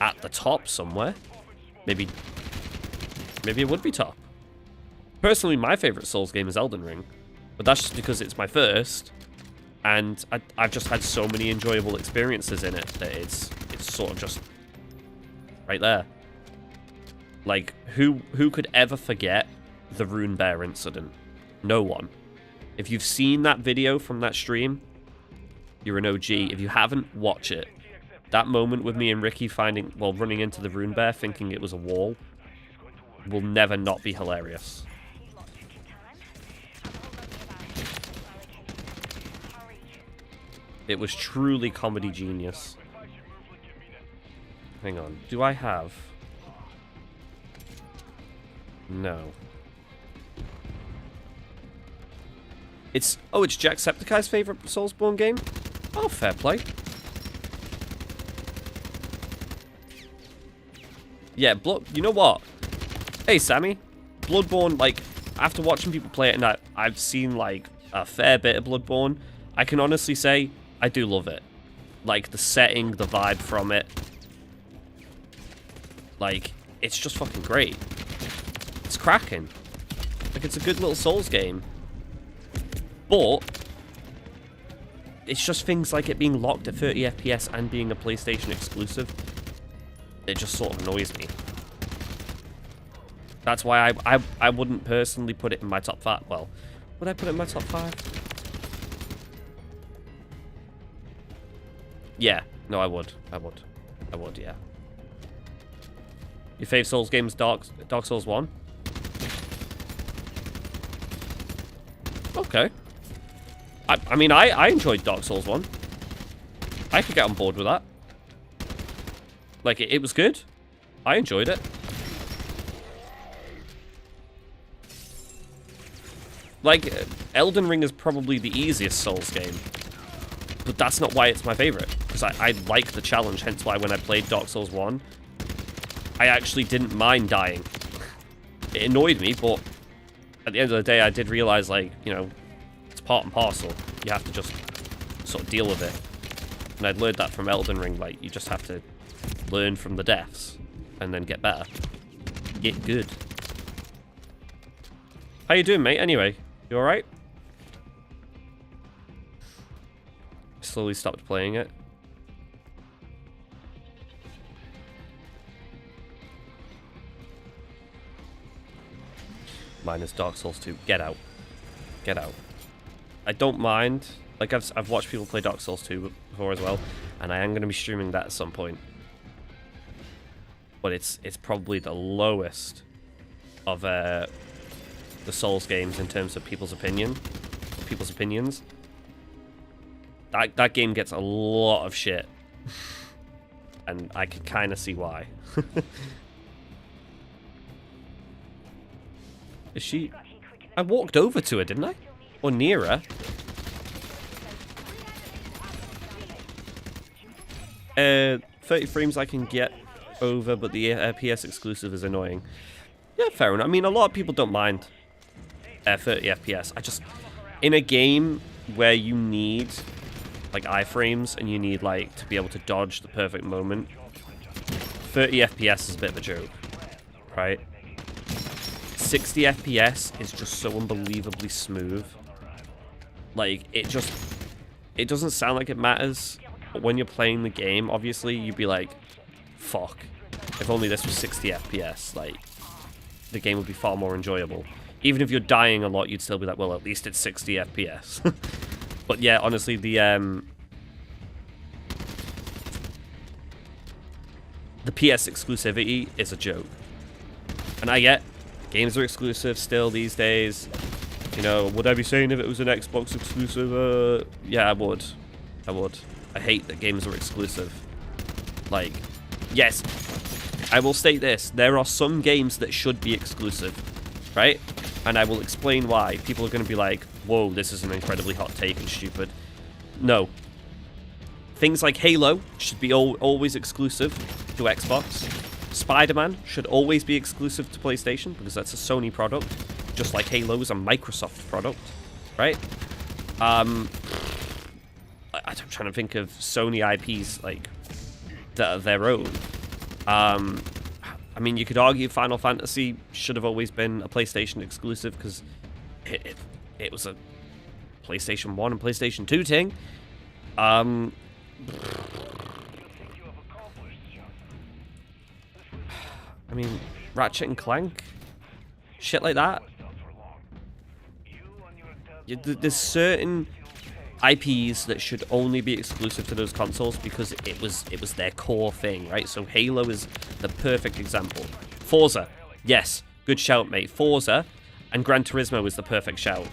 [SPEAKER 1] at the top somewhere. Maybe it would be top. Personally, my favorite Souls game is Elden Ring. But that's just because it's my first. And I've just had so many enjoyable experiences in it that it's sort of just right there. Like, who could ever forget the Rune Bear incident? No one. If you've seen that video from that stream, you're an OG. If you haven't, watch it. That moment with me and Ricky running into the Rune Bear thinking it was a wall will never not be hilarious. It was truly comedy genius. Hang on. Do I have... No. It's Jacksepticeye's favorite Soulsborne game? Oh, fair play. Yeah, you know what? Hey, Sammy. Bloodborne, like, after watching people play it, and I've seen, like, a fair bit of Bloodborne, I can honestly say I do love it. Like, the setting, the vibe from it. Like, it's just fucking great. It's cracking. Like, it's a good little Souls game. But it's just things like it being locked at 30 FPS and being a PlayStation exclusive. It just sort of annoys me. That's why I wouldn't personally put it in my top 5. Well, would I put it in my top 5? Yeah. No, I would. I would, yeah. Your fave Souls game is Dark Souls 1? Okay. I mean, I enjoyed Dark Souls 1. I could get on board with that. Like, it was good. I enjoyed it. Like, Elden Ring is probably the easiest Souls game. But that's not why it's my favorite. Because I like the challenge, hence why when I played Dark Souls 1, I actually didn't mind dying. It annoyed me, but at the end of the day, I did realize, like, you know, it's part and parcel. You have to just sort of deal with it. And I'd learned that from Elden Ring, like, you just have to learn from the deaths and then get better. Get good. How you doing, mate? Anyway, you alright? Slowly stopped playing it. Mine is Dark Souls 2. Get out. Get out. I don't mind. Like, I've watched people play Dark Souls 2 before as well, and I am going to be streaming that at some point. But it's probably the lowest of the Souls games in terms of people's opinions. That game gets a lot of shit. And I can kind of see why. Is she... I walked over to her, didn't I? Or near her. 30 frames I can get over, but the PS exclusive is annoying. Yeah, fair enough. I mean, a lot of people don't mind 30 FPS. I just... In a game where you need, like, iframes, and you need, like, to be able to dodge the perfect moment, 30 FPS is a bit of a joke, right? 60 FPS is just so unbelievably smooth. Like, it doesn't sound like it matters, but when you're playing the game, obviously, you'd be like, fuck, if only this was 60 FPS, like, the game would be far more enjoyable. Even if you're dying a lot, you'd still be like, well, at least it's 60 FPS. But yeah, honestly, the PS exclusivity is a joke. And I get, games are exclusive still these days. You know, would I be saying if it was an Xbox exclusive? Yeah, I would. I would. I hate that games are exclusive. Like, yes, I will state this. There are some games that should be exclusive, right? And I will explain why. People are going to be like, whoa, this is an incredibly hot take and stupid. No. Things like Halo should be always exclusive to Xbox. Spider-Man should always be exclusive to PlayStation because that's a Sony product, just like Halo is a Microsoft product, right? I'm trying to think of Sony IPs like that are their own. I mean, you could argue Final Fantasy should have always been a PlayStation exclusive because it was a PlayStation 1 and PlayStation 2 thing. I mean, Ratchet and Clank, shit like that. There's certain IPs that should only be exclusive to those consoles because it was their core thing, right? So Halo is the perfect example. Forza, yes, good shout, mate. Forza and Gran Turismo is the perfect shout.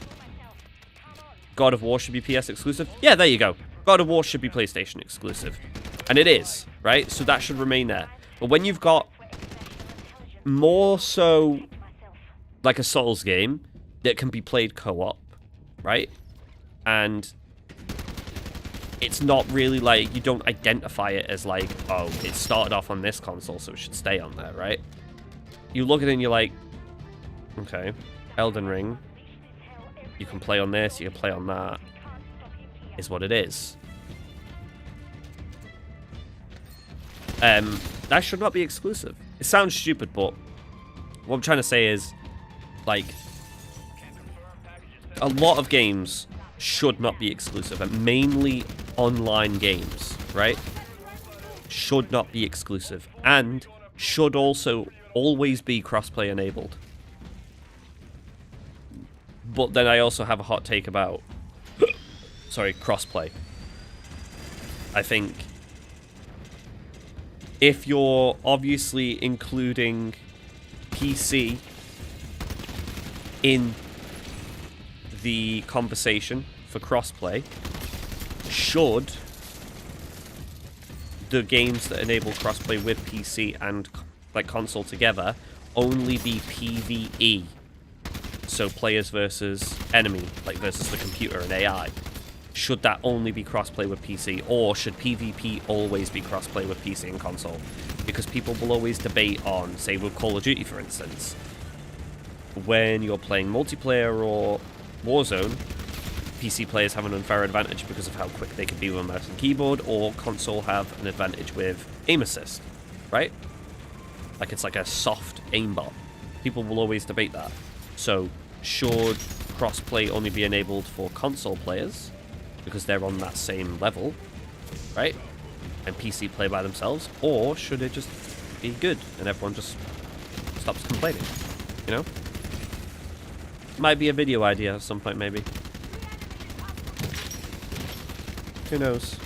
[SPEAKER 1] God of War should be PS exclusive. Yeah, there you go. God of War should be PlayStation exclusive. And it is, right? So that should remain there. But when you've got more so like a Souls game that can be played co-op, right? And it's not really like, you don't identify it as like, oh, it started off on this console, so it should stay on there, right? You look at it and you're like, Okay. Elden Ring. You can play on this, you can play on that. Is what it is. That should not be exclusive. It sounds stupid, but what I'm trying to say is, like, a lot of games should not be exclusive, and mainly online games, right? Should not be exclusive, and should also always be crossplay enabled. But then I also have a hot take about, sorry, crossplay. I think if you're obviously including PC in the conversation for crossplay, should the games that enable crossplay with PC and like console together only be PvE? So players versus enemy, like versus the computer and AI. Should that only be crossplay with PC, or should PvP always be crossplay with PC and console? Because people will always debate on, say with Call of Duty for instance, when you're playing multiplayer or Warzone, PC players have an unfair advantage because of how quick they can be with a mouse and keyboard, or console have an advantage with aim assist, right? Like it's like a soft aimbot. People will always debate that. So, should crossplay only be enabled for console players because they're on that same level, right? And PC play by themselves, or should it just be good and everyone just stops complaining? You know? Might be a video idea at some point, maybe. Who knows?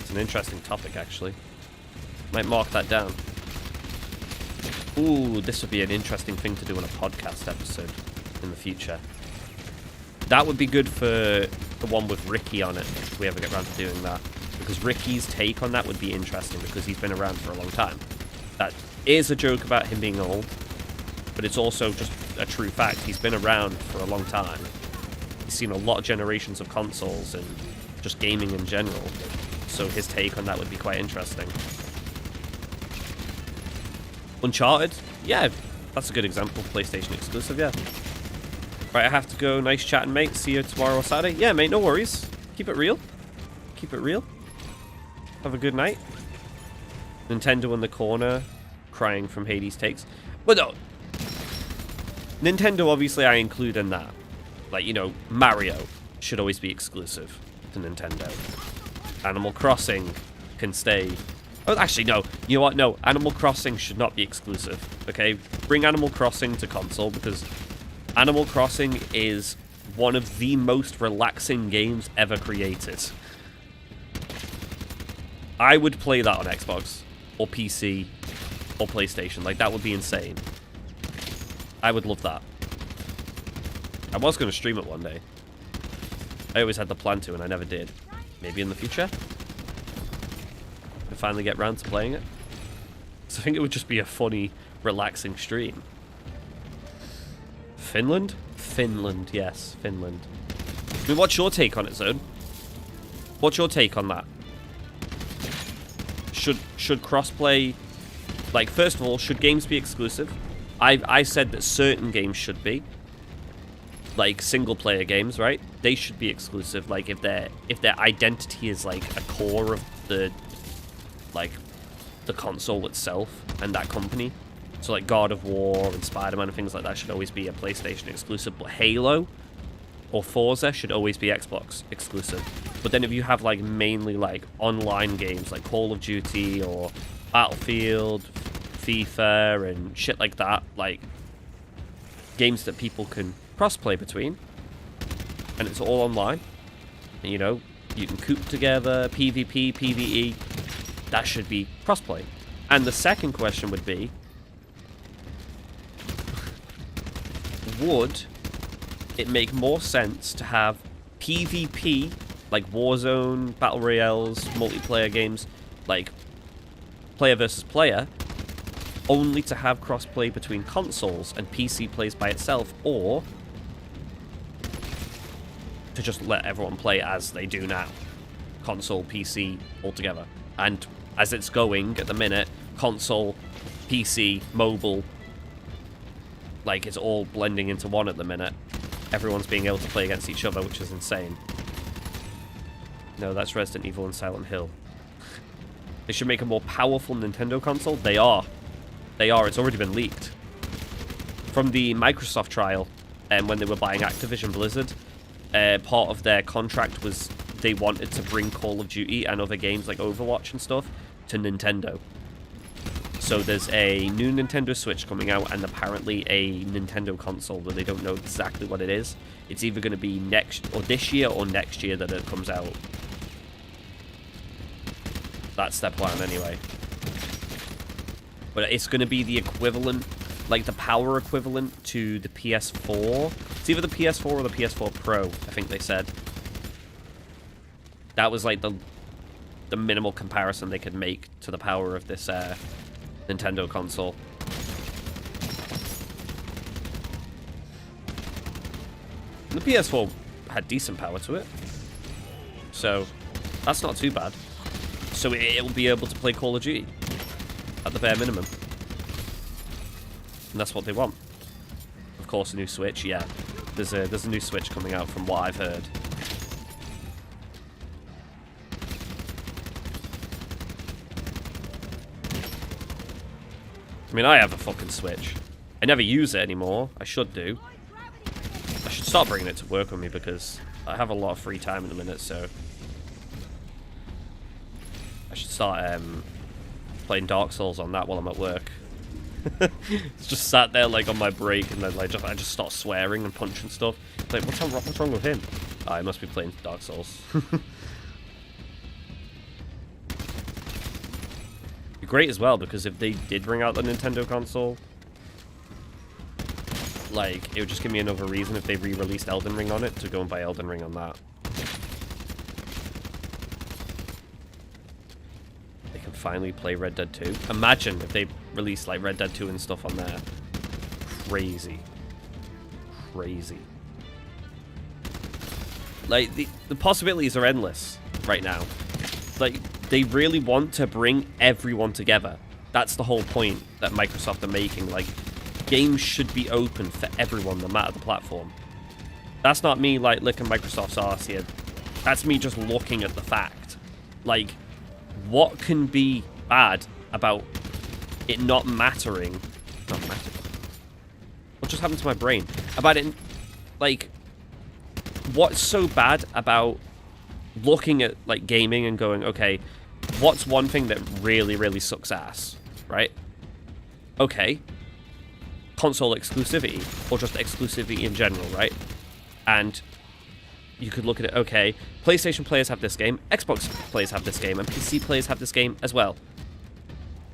[SPEAKER 1] It's an interesting topic, actually. Might mark that down. Ooh, this would be an interesting thing to do on a podcast episode in the future. That would be good for the one with Ricky on it, if we ever get around to doing that. Because Ricky's take on that would be interesting, because he's been around for a long time. That is a joke about him being old, but it's also just a true fact. He's been around for a long time. He's seen a lot of generations of consoles and just gaming in general. So his take on that would be quite interesting. Uncharted? Yeah, that's a good example. PlayStation exclusive, yeah. Right, I have to go. Nice chatting, mate. See you tomorrow or Saturday. Yeah, mate, no worries. Keep it real. Keep it real. Have a good night. Nintendo in the corner, crying from Hades takes. But no. Nintendo, obviously, I include in that. Like, you know, Mario should always be exclusive to Nintendo. Animal Crossing can stay... Oh, actually, no. You know what? No, Animal Crossing should not be exclusive, okay? Bring Animal Crossing to console, because Animal Crossing is one of the most relaxing games ever created. I would play that on Xbox, or PC, or PlayStation. Like, that would be insane. I would love that. I was going to stream it one day. I always had the plan to, and I never did. Maybe in the future? Finally get round to playing it. So I think it would just be a funny, relaxing stream. Finland? Finland, yes, Finland. I mean, what's your take on it, Zone? What's your take on that? Should crossplay... Like, first of all, should games be exclusive? I said that certain games should be. Like, single-player games, right? They should be exclusive. Like, if their identity is, like, a core of the... like the console itself and that company. So like God of War and Spider-Man and things like that should always be a PlayStation exclusive, but Halo or Forza should always be Xbox exclusive. But then if you have like mainly like online games like Call of Duty or Battlefield, FIFA and shit like that, like games that people can cross-play between, and it's all online, and, you know, you can coop together, PvP, PvE, that should be crossplay. And the second question would be, would it make more sense to have PvP, like Warzone, Battle Royales, multiplayer games, like player versus player, only to have crossplay between consoles and PC plays by itself, or to just let everyone play as they do now, console, PC, all together? And as it's going at the minute, console PC, mobile. Like, it's all blending into one at the minute. Everyone's being able to play against each other, which is insane. No, that's Resident Evil and Silent Hill. They should make a more powerful Nintendo console. They are. They are. It's already been leaked. From the Microsoft trial, when they were buying Activision Blizzard, part of their contract was they wanted to bring Call of Duty and other games like Overwatch and stuff to Nintendo. So there's a new Nintendo Switch coming out and apparently a Nintendo console, but they don't know exactly what it is. It's either going to be this year or next year that it comes out. That's their plan anyway. But it's going to be the equivalent, like the power equivalent to the PS4. It's either the PS4 or the PS4 Pro, I think they said. That was like the minimal comparison they could make to the power of this Nintendo console. The PS4 had decent power to it, so that's not too bad. So it'll be able to play Call of Duty at the bare minimum, and that's what they want. Of course, a new Switch. Yeah, there's a new Switch coming out from what I've heard. I mean, I have a fucking Switch. I never use it anymore. I should do. I should start bringing it to work with me because I have a lot of free time in a minute, so I should start playing Dark Souls on that while I'm at work. It's just sat there like on my break, and then like I just start swearing and punching stuff. It's like, what's wrong with him? Oh, I must be playing Dark Souls. Great as well, because if they did bring out the Nintendo console, like, it would just give me another reason if they re-released Elden Ring on it to go and buy Elden Ring on that. They can finally play Red Dead 2. Imagine if they released like Red Dead 2 and stuff on there. Crazy. Crazy. Like, the possibilities are endless right now. Like, they really want to bring everyone together. That's the whole point that Microsoft are making. Like, games should be open for everyone, no matter the platform. That's not me, like, licking Microsoft's arse here. That's me just looking at the fact. Like, what can be bad about it not mattering? Not mattering. What just happened to my brain? About it, like, what's so bad about looking at, like, gaming and going, okay, what's one thing that really, really sucks ass, right? Okay, console exclusivity, or just exclusivity in general, right? And you could look at it, okay, PlayStation players have this game, Xbox players have this game, and PC players have this game as well.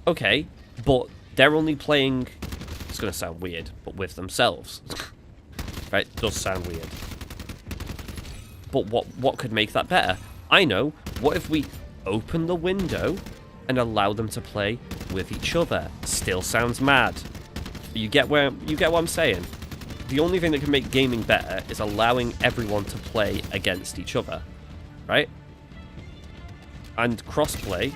[SPEAKER 1] Okay, but they're only playing, it's going to sound weird, but with themselves. Right? It does sound weird. But what could make that better? I know. What if we open the window and allow them to play with each other? Still sounds mad. You get what I'm saying? The only thing that can make gaming better is allowing everyone to play against each other, right? And crossplay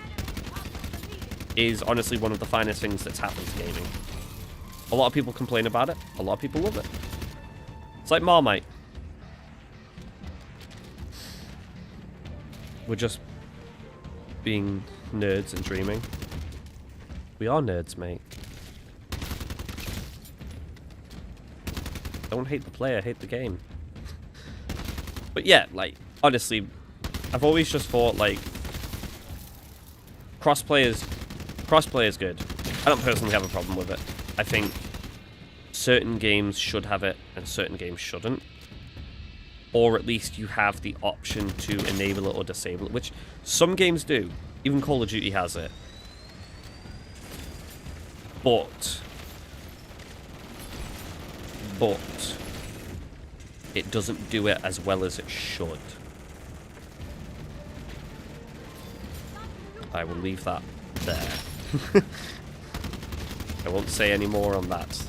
[SPEAKER 1] is honestly one of the finest things that's happened to gaming. A lot of people complain about it. A lot of people love it. It's like Marmite. We're just being nerds and dreaming. We are nerds, mate. Don't hate the player, hate the game. But yeah, like, honestly, I've always just thought, like, crossplay is good. I don't personally have a problem with it. I think certain games should have it and certain games shouldn't. Or at least you have the option to enable it or disable it, which some games do. Even Call of Duty has it. But it doesn't do it as well as it should. I will leave that there. I won't say any more on that,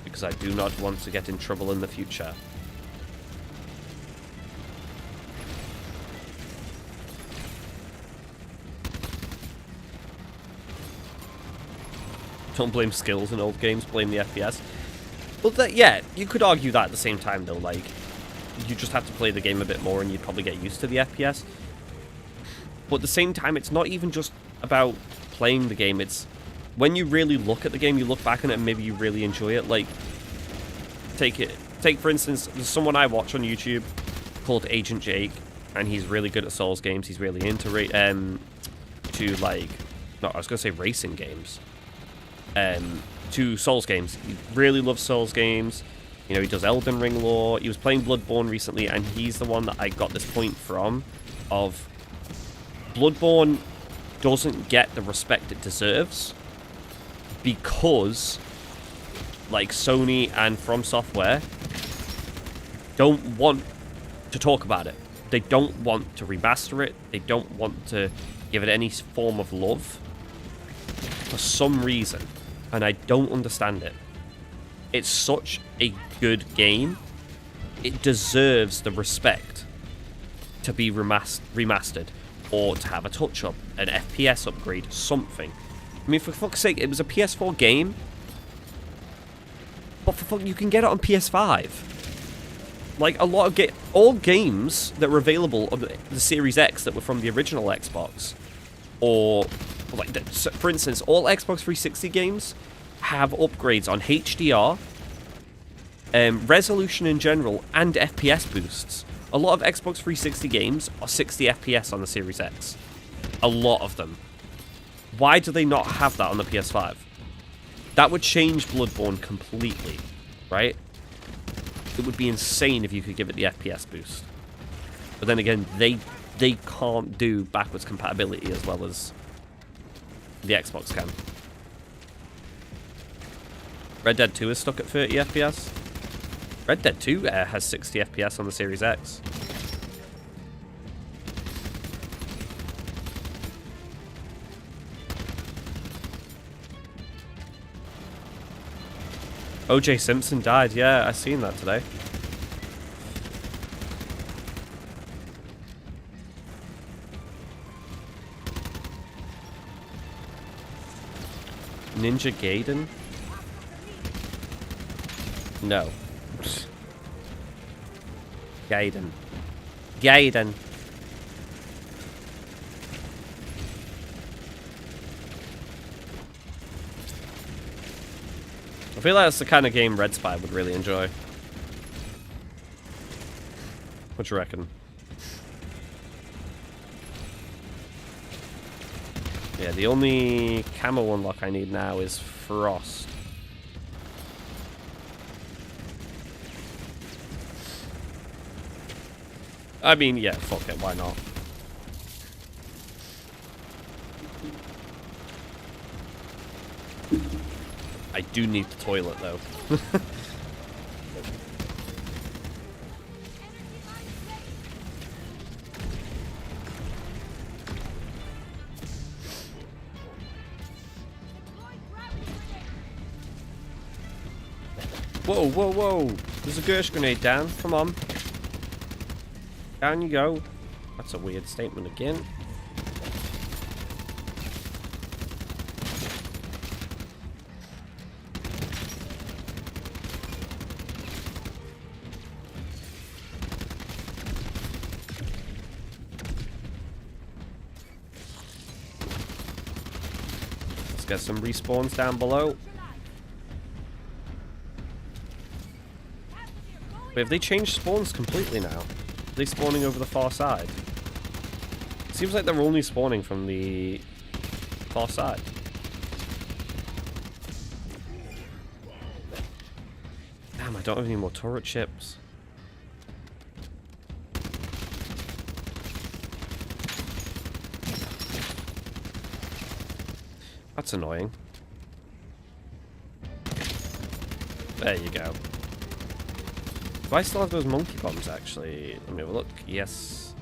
[SPEAKER 1] because I do not want to get in trouble in the future. Don't blame skills in old games, blame the FPS. But that, yeah, you could argue that at the same time, though. Like, you just have to play the game a bit more and you'd probably get used to the FPS. But at the same time, it's not even just about playing the game. It's when you really look at the game, you look back on it and maybe you really enjoy it. Like, take for instance, there's someone I watch on YouTube called Agent Jake, and he's really good at Souls games. He's really into racing games. To Souls games. He really loves Souls games. You know, he does Elden Ring lore. He was playing Bloodborne recently, and he's the one that I got this point from of Bloodborne doesn't get the respect it deserves because, like, Sony and From Software don't want to talk about it. They don't want to remaster it. They don't want to give it any form of love for some reason, and I don't understand it. It's such a good game. It deserves the respect to be remastered or to have a touch-up, an FPS upgrade, something. I mean, for fuck's sake, it was a PS4 game, but for fuck, you can get it on PS5. Like, a lot of all games that were available on the Series X that were from the original Xbox, or like, for instance, all Xbox 360 games have upgrades on HDR, resolution in general, and FPS boosts. A lot of Xbox 360 games are 60 FPS on the Series X. A lot of them. Why do they not have that on the PS5? That would change Bloodborne completely, right? It would be insane if you could give it the FPS boost. But then again, they can't do backwards compatibility as well as the Xbox can. Red Dead 2 is stuck at 30 FPS. Red Dead 2 has 60 FPS on the Series X. O.J. Simpson died. Yeah, I seen that today. Ninja Gaiden? No. Gaiden. Gaiden. I feel like that's the kind of game Red Spy would really enjoy. What do you reckon? Yeah, the only camo unlock I need now is Frost. I mean, yeah, fuck it, why not? I do need the toilet, though. Whoa, whoa, whoa! There's a Gersh grenade down. Come on. Down you go. That's a weird statement again. Let's get some respawns down below. Wait, have they changed spawns completely now? Are they spawning over the far side? It seems like they're only spawning from the far side. Damn, I don't have any more turret chips. That's annoying. There you go. Do I still have those monkey bombs, actually? Let me have a look. Yes.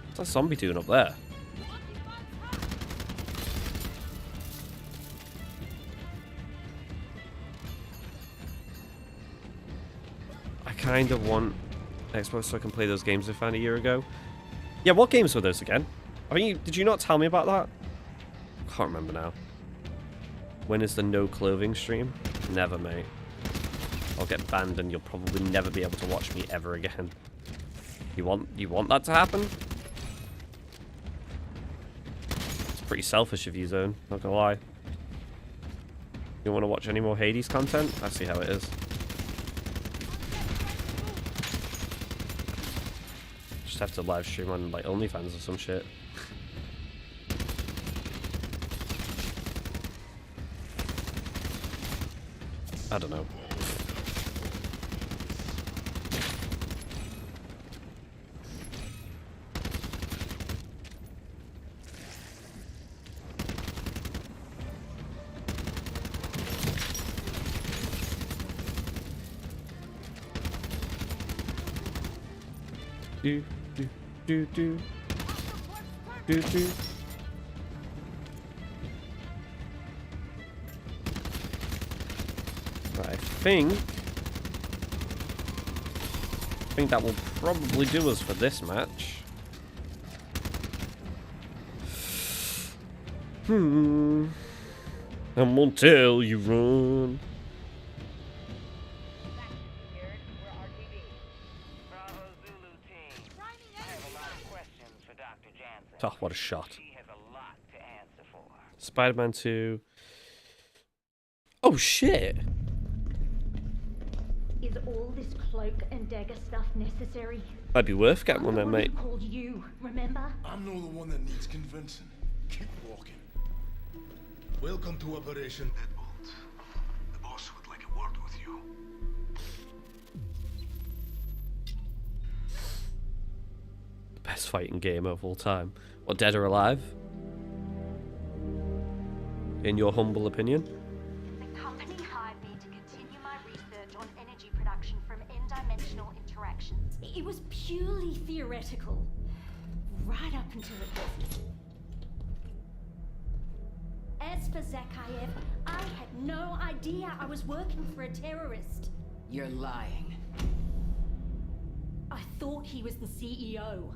[SPEAKER 1] What's that zombie doing up there? I kind of want Xbox so I can play those games I found a year ago. Yeah, what games were those again? I mean, did you not tell me about that? I can't remember now. When is the no clothing stream? Never, mate. I'll get banned and you'll probably never be able to watch me ever again. You want that to happen? It's pretty selfish of you, Zone. Not gonna lie. You want to watch any more Hades content? I see how it is. Just have to live stream on like OnlyFans or some shit. I don't know. Do do do do do do. Right, I think that will probably do us for this match. I'm gonna tell you run. Oh, what a shot. Spider-Man 2. Oh, shit.
[SPEAKER 3] Is all this cloak and dagger stuff necessary?
[SPEAKER 1] Might be worth getting one then, mate.
[SPEAKER 3] I called you, remember?
[SPEAKER 4] I'm not the one that needs convincing. Keep walking. Welcome to Operation Deadbolt. The boss would like a word with you.
[SPEAKER 1] Best fighting game of all time. What, Dead or Alive? In your humble opinion?
[SPEAKER 3] The company hired me to continue my research on energy production from n-dimensional interactions. It was purely theoretical. Right up until it was. As for Zakhaev, I had no idea I was working for a terrorist.
[SPEAKER 5] You're lying.
[SPEAKER 3] I thought he was the CEO.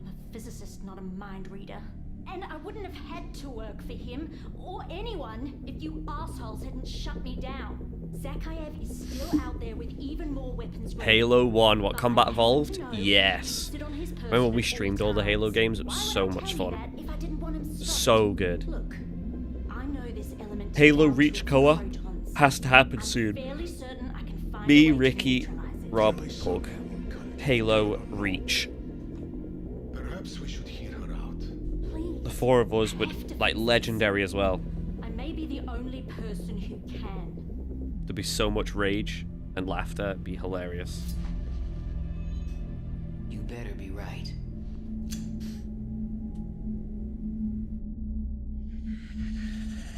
[SPEAKER 3] I'm a physicist, not a mind reader. And I wouldn't have had to work for him or anyone if you assholes hadn't shut me down. Zakhaev is still out there with even more weapons.
[SPEAKER 1] Halo 1, what, Combat Evolved? Yes. Remember when we streamed all the Halo games? It was so much fun. So good.
[SPEAKER 3] Look, I know this element
[SPEAKER 1] Halo Reach co-op has to happen soon. Me, Ricky, Rob, Pug. Halo Reach.
[SPEAKER 4] Perhaps we should hear her out.
[SPEAKER 1] The four of us would, like, legendary as well.
[SPEAKER 3] I may be the only person who can.
[SPEAKER 1] There'd be so much rage and laughter. It'd be hilarious.
[SPEAKER 5] You better be right.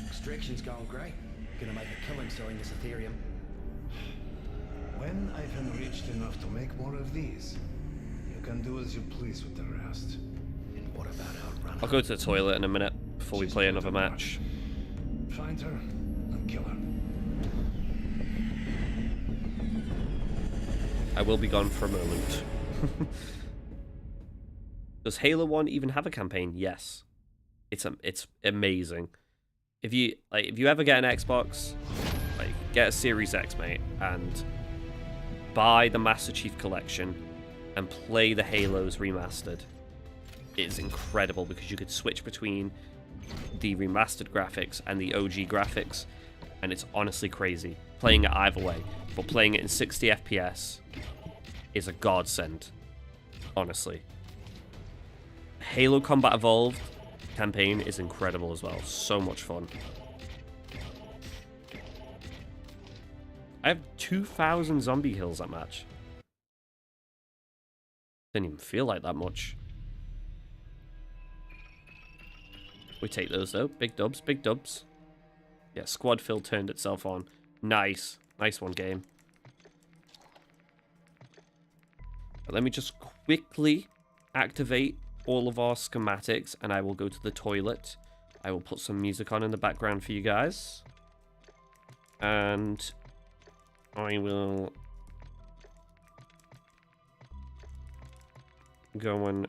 [SPEAKER 6] Extraction's going great. Gonna make a killing selling this Ethereum.
[SPEAKER 7] When I've enriched enough to make more of these, you can do as you please with the rest.
[SPEAKER 6] And what about outrunning?
[SPEAKER 1] I'll go to the toilet in a minute before we play another match.
[SPEAKER 7] Find her and kill her.
[SPEAKER 1] I will be gone for a moment. Does Halo 1 even have a campaign? Yes. It's amazing. If you ever get an Xbox, like, get a Series X, mate, and buy the Master Chief Collection and play the Halos remastered. It's incredible because you could switch between the remastered graphics and the OG graphics, and it's honestly crazy playing it either way. But playing it in 60 FPS is a godsend, honestly. Halo Combat Evolved campaign is incredible as well. So much fun. I have 2,000 zombie kills that match. Didn't even feel like that much. We take those though. Big dubs, big dubs. Yeah, squad fill turned itself on. Nice. Nice one, game. But let me just quickly activate all of our schematics and I will go to the toilet. I will put some music on in the background for you guys. And I will go and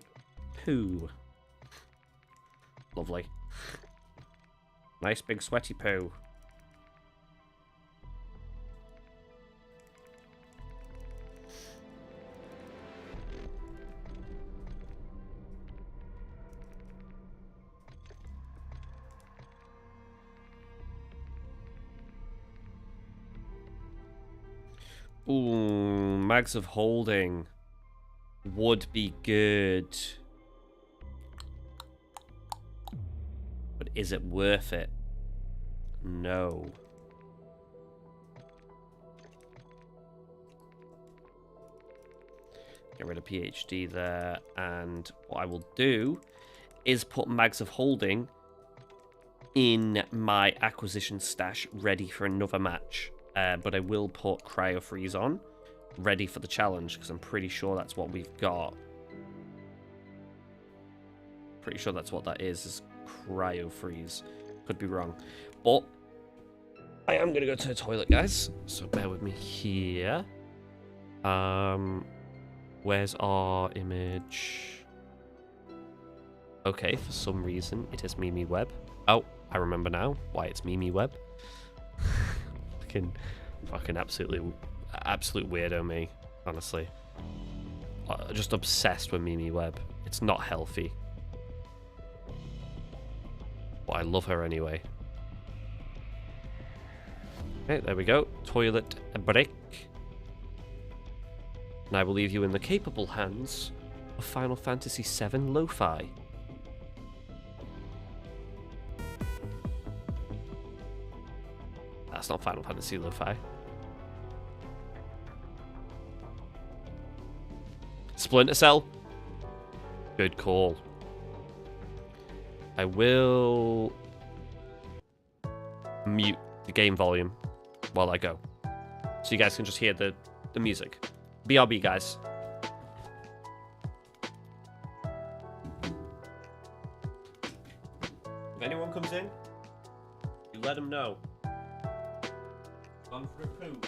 [SPEAKER 1] poo. Lovely. Nice big sweaty poo. Ooh, Mags of Holding would be good. But is it worth it? No. Get rid of PhD there, and what I will do is put Mags of Holding in my acquisition stash ready for another match. But I will put Cryo Freeze on, ready for the challenge, because I'm pretty sure that's what we've got. Pretty sure that's what that is Cryo Freeze. Could be wrong. But I am going to go to the toilet, guys, so bear with me here. Where's our image? Okay, for some reason, it is Mimi Web. Oh, I remember now why it's Mimi Web. Fucking absolute weirdo me, honestly. Just obsessed with Mimi Web. It's not healthy. But I love her anyway. Okay, there we go. Toilet break. And I will leave you in the capable hands of Final Fantasy VII Lo-Fi. That's not Final Fantasy Lo-Fi. Splinter Cell. Good call. I will mute the game volume while I go, so you guys can just hear the music. BRB, guys. If anyone comes in, you let them know. Gone for a poo.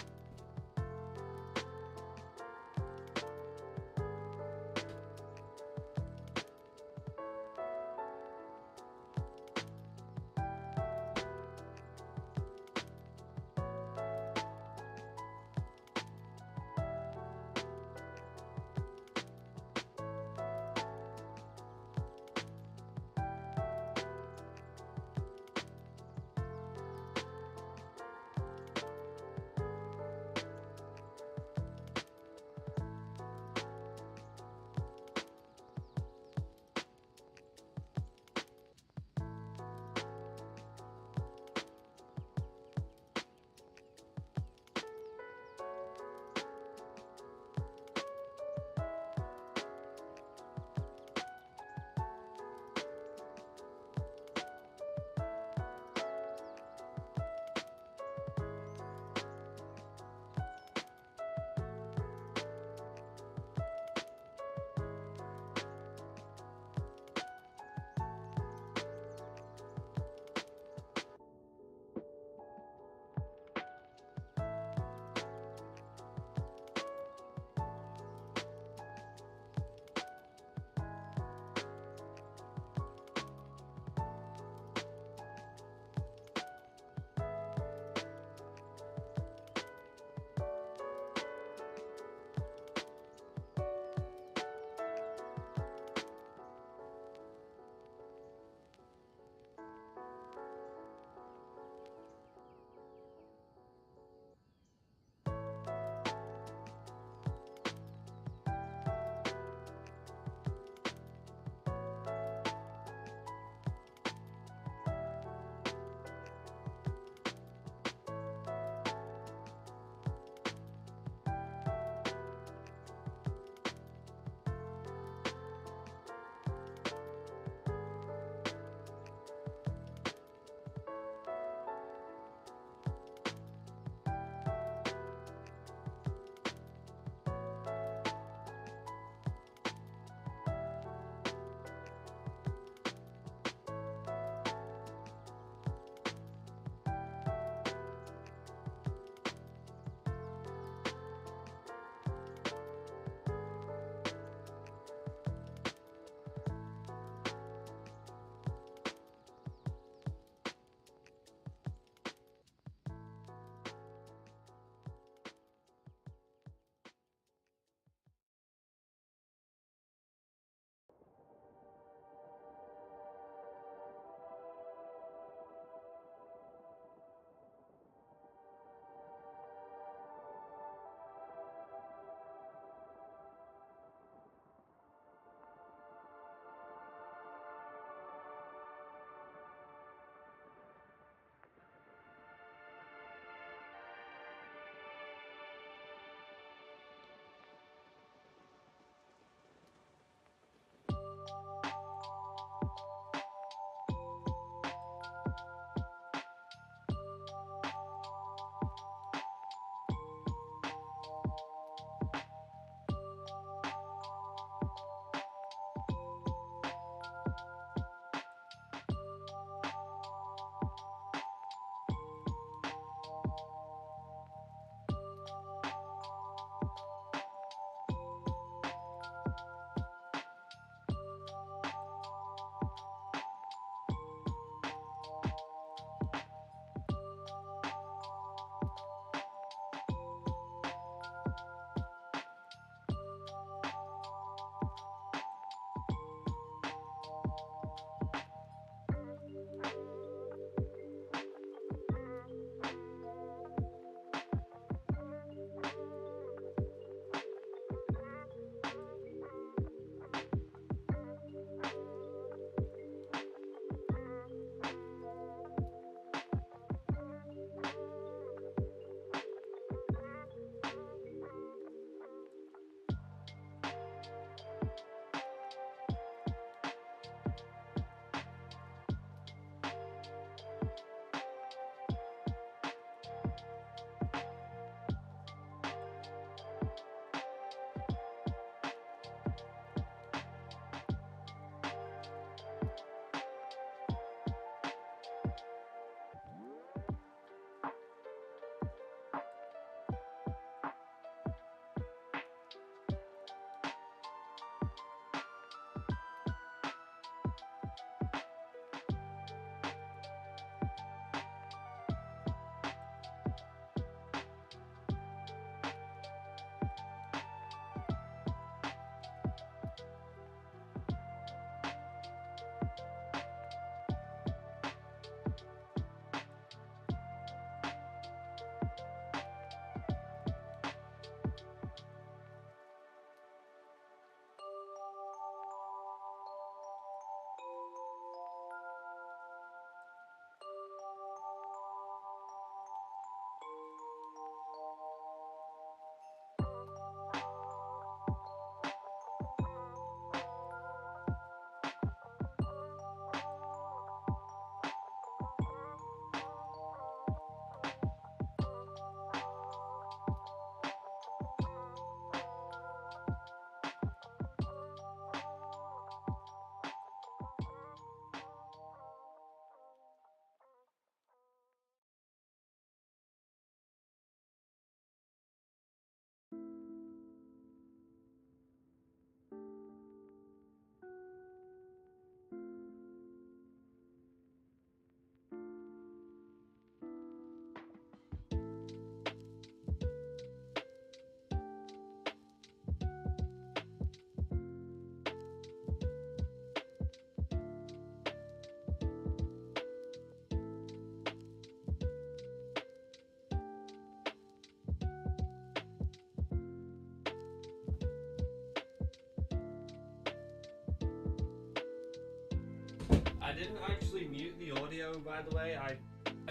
[SPEAKER 1] I didn't actually mute the audio, by the way. I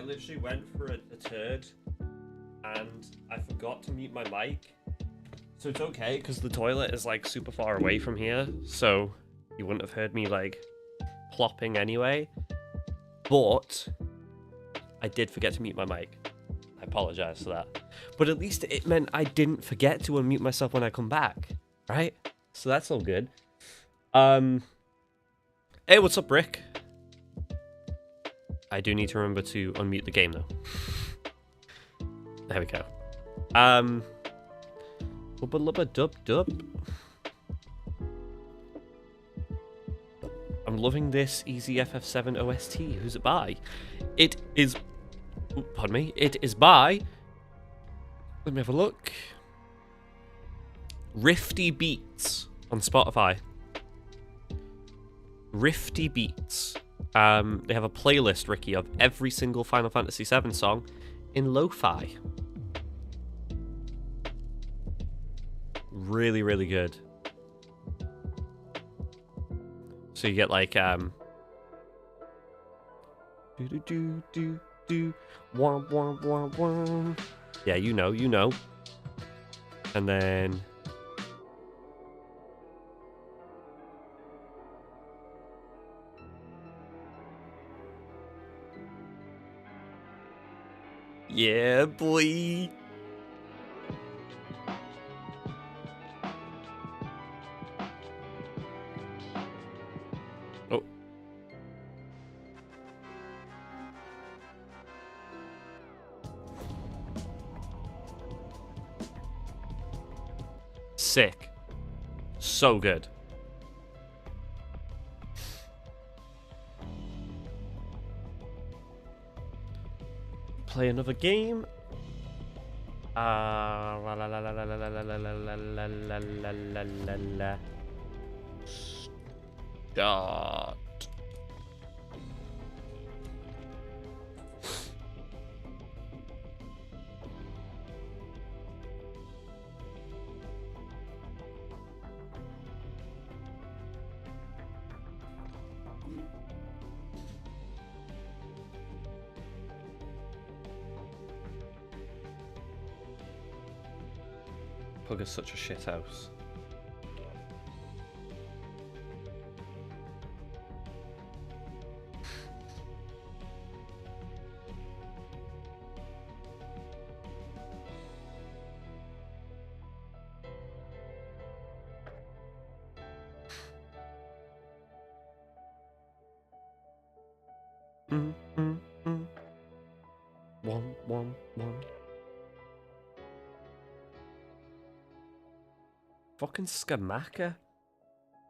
[SPEAKER 1] literally went for a turd and I forgot to mute my mic. So it's okay because the toilet is like super far away from here, so you wouldn't have heard me like plopping anyway. But I did forget to mute my mic. I apologize for that. But at least it meant I didn't forget to unmute myself when I come back, right? So that's all good. Hey, what's up, Rick? I do need to remember to unmute the game, though. There we go. Lubba lubba dub dub. I'm loving this Easy FF7 OST. Who's it by? It is... Pardon me. It is by... Let me have a look. Rifty Beats on Spotify. Rifty Beats. They have a playlist, Ricky, of every single Final Fantasy VII song in lo-fi. Really, really good. So you get like do do do do do wah wah wah wah. Yeah, you know. And then yeah, boy. Oh. Sick. So good. Play another game. La la la la la la la la la la la la la la. Start. Pug is such a shit house. One. Fucking Skamaka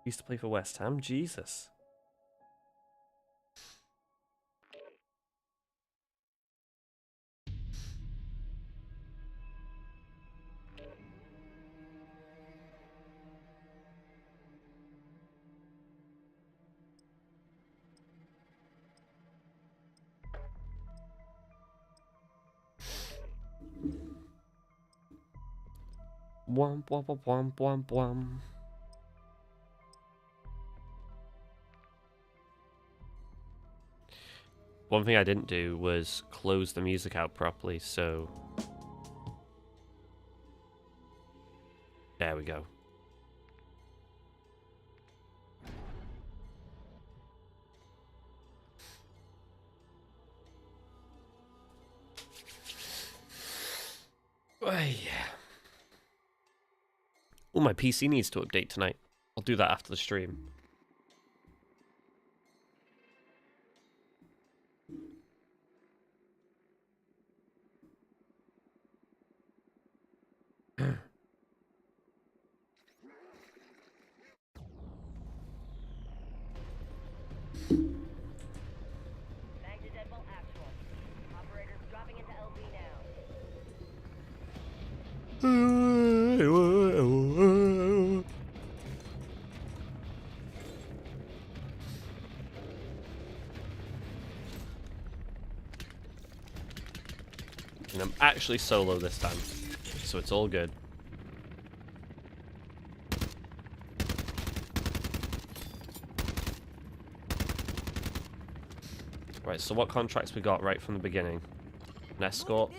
[SPEAKER 1] used to play for West Ham. Jesus. Womp womp womp womp womp womp. One thing I didn't do was close the music out properly, so... There we go. Oh, yeah. Oh, my PC needs to update tonight. I'll do that after the stream. And I'm actually solo this time, so it's all good. Right, so what contracts we got right from the beginning? An escort.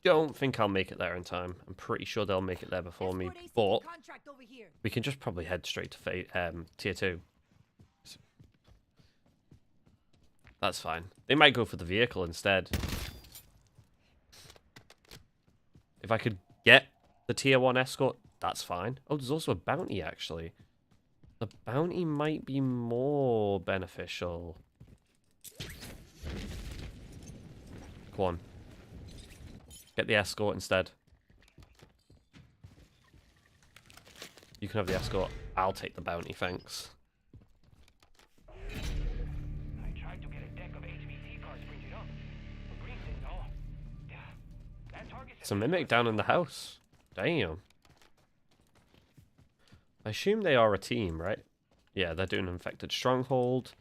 [SPEAKER 1] Don't think I'll make it there in time. I'm pretty sure they'll make it there before me, but we can just probably head straight to tier 2. That's fine. They might go for the vehicle instead. If I could get the tier 1 escort, that's fine. Oh, there's also a bounty, actually. The bounty might be more beneficial. Go on. Get the escort instead. You can have the escort. I'll take the bounty, thanks.
[SPEAKER 2] I tried to get a deck of HVC cards printed up, but Green said no. Yeah, that target
[SPEAKER 1] It's a mimic down in the house. Damn. I assume they are a team, right? Yeah, they're doing an infected stronghold.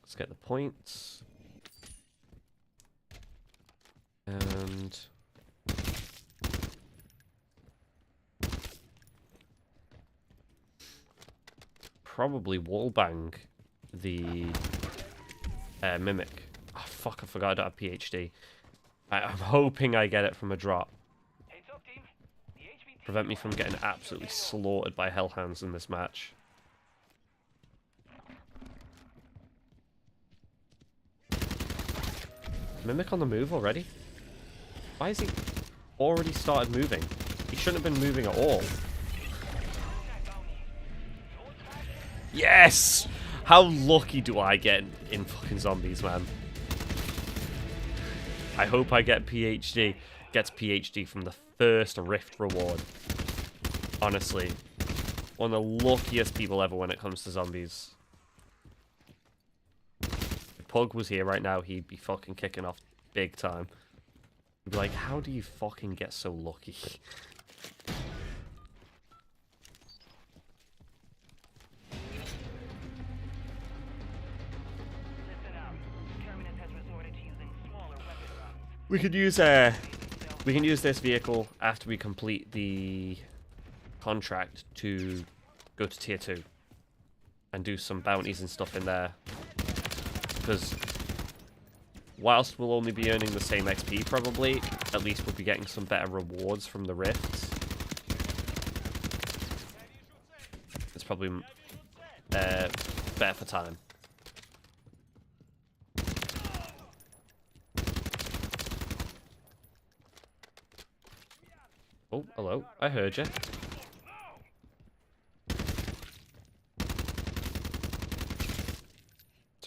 [SPEAKER 1] Let's get the points. And probably wallbang the mimic. Oh fuck, I forgot I don't have PhD. I'm hoping I get it from a drop.
[SPEAKER 2] Heads up, team. The HVT
[SPEAKER 1] Prevent me from getting absolutely slaughtered by hellhounds in this match. Mimic on the move already? Why has he already started moving? He shouldn't have been moving at all. Yes! How lucky do I get in fucking zombies, man? I hope I get PhD. Gets PhD from the first Rift reward. Honestly. One of the luckiest people ever when it comes to zombies. If Pug was here right now, he'd be fucking kicking off big time. He'd be like, how do you fucking get so lucky? We can use this vehicle after we complete the contract to go to tier 2 and do some bounties and stuff in there, because whilst we'll only be earning the same XP probably, at least we'll be getting some better rewards from the rifts. It's probably better for time. Oh, hello. I heard you. Is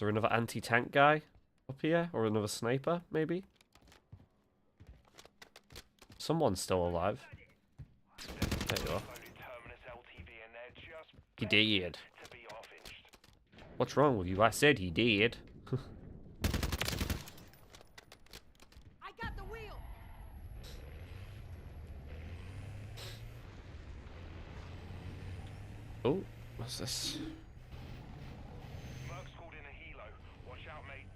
[SPEAKER 1] there another anti-tank guy up here? Or another sniper, maybe? Someone's still alive. There you are. He did. What's wrong with you? I said he did. Oh, what's this?
[SPEAKER 2] Merc's called in a helo. Watch out, mate.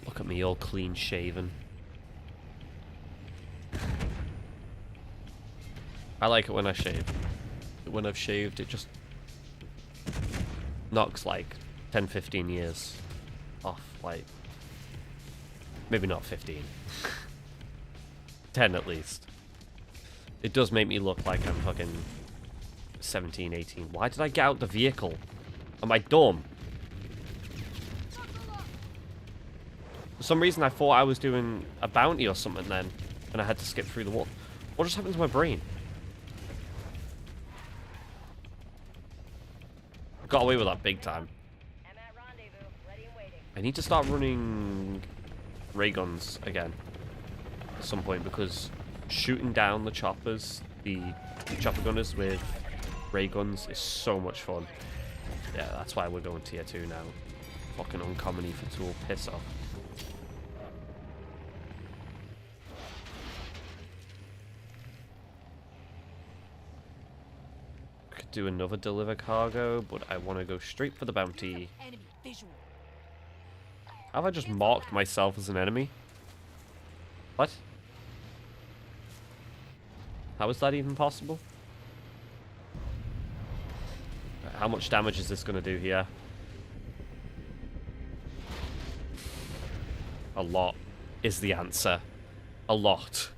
[SPEAKER 1] Look at me all clean shaven. I like it when I shave. When I've shaved, it just knocks like 10-15 years off, like maybe not 15. 10 at least. It does make me look like I'm fucking 17, 18. Why did I get out the vehicle? Am I dumb? For some reason I thought I was doing a bounty or something then, and I had to skip through the wall. What just happened to my brain? I got away with that big time. I need to start running ray guns again at some point, because shooting down the choppers, the chopper gunners with ray guns is so much fun. Yeah, that's why we're going tier 2 now. Fucking uncommon for tool, piss off. do another deliver cargo, but I want to go straight for the bounty.
[SPEAKER 8] Enemy visual.
[SPEAKER 1] Have I just marked myself as an enemy? What? How is that even possible? How much damage is this going to do here? A lot is the answer. A lot.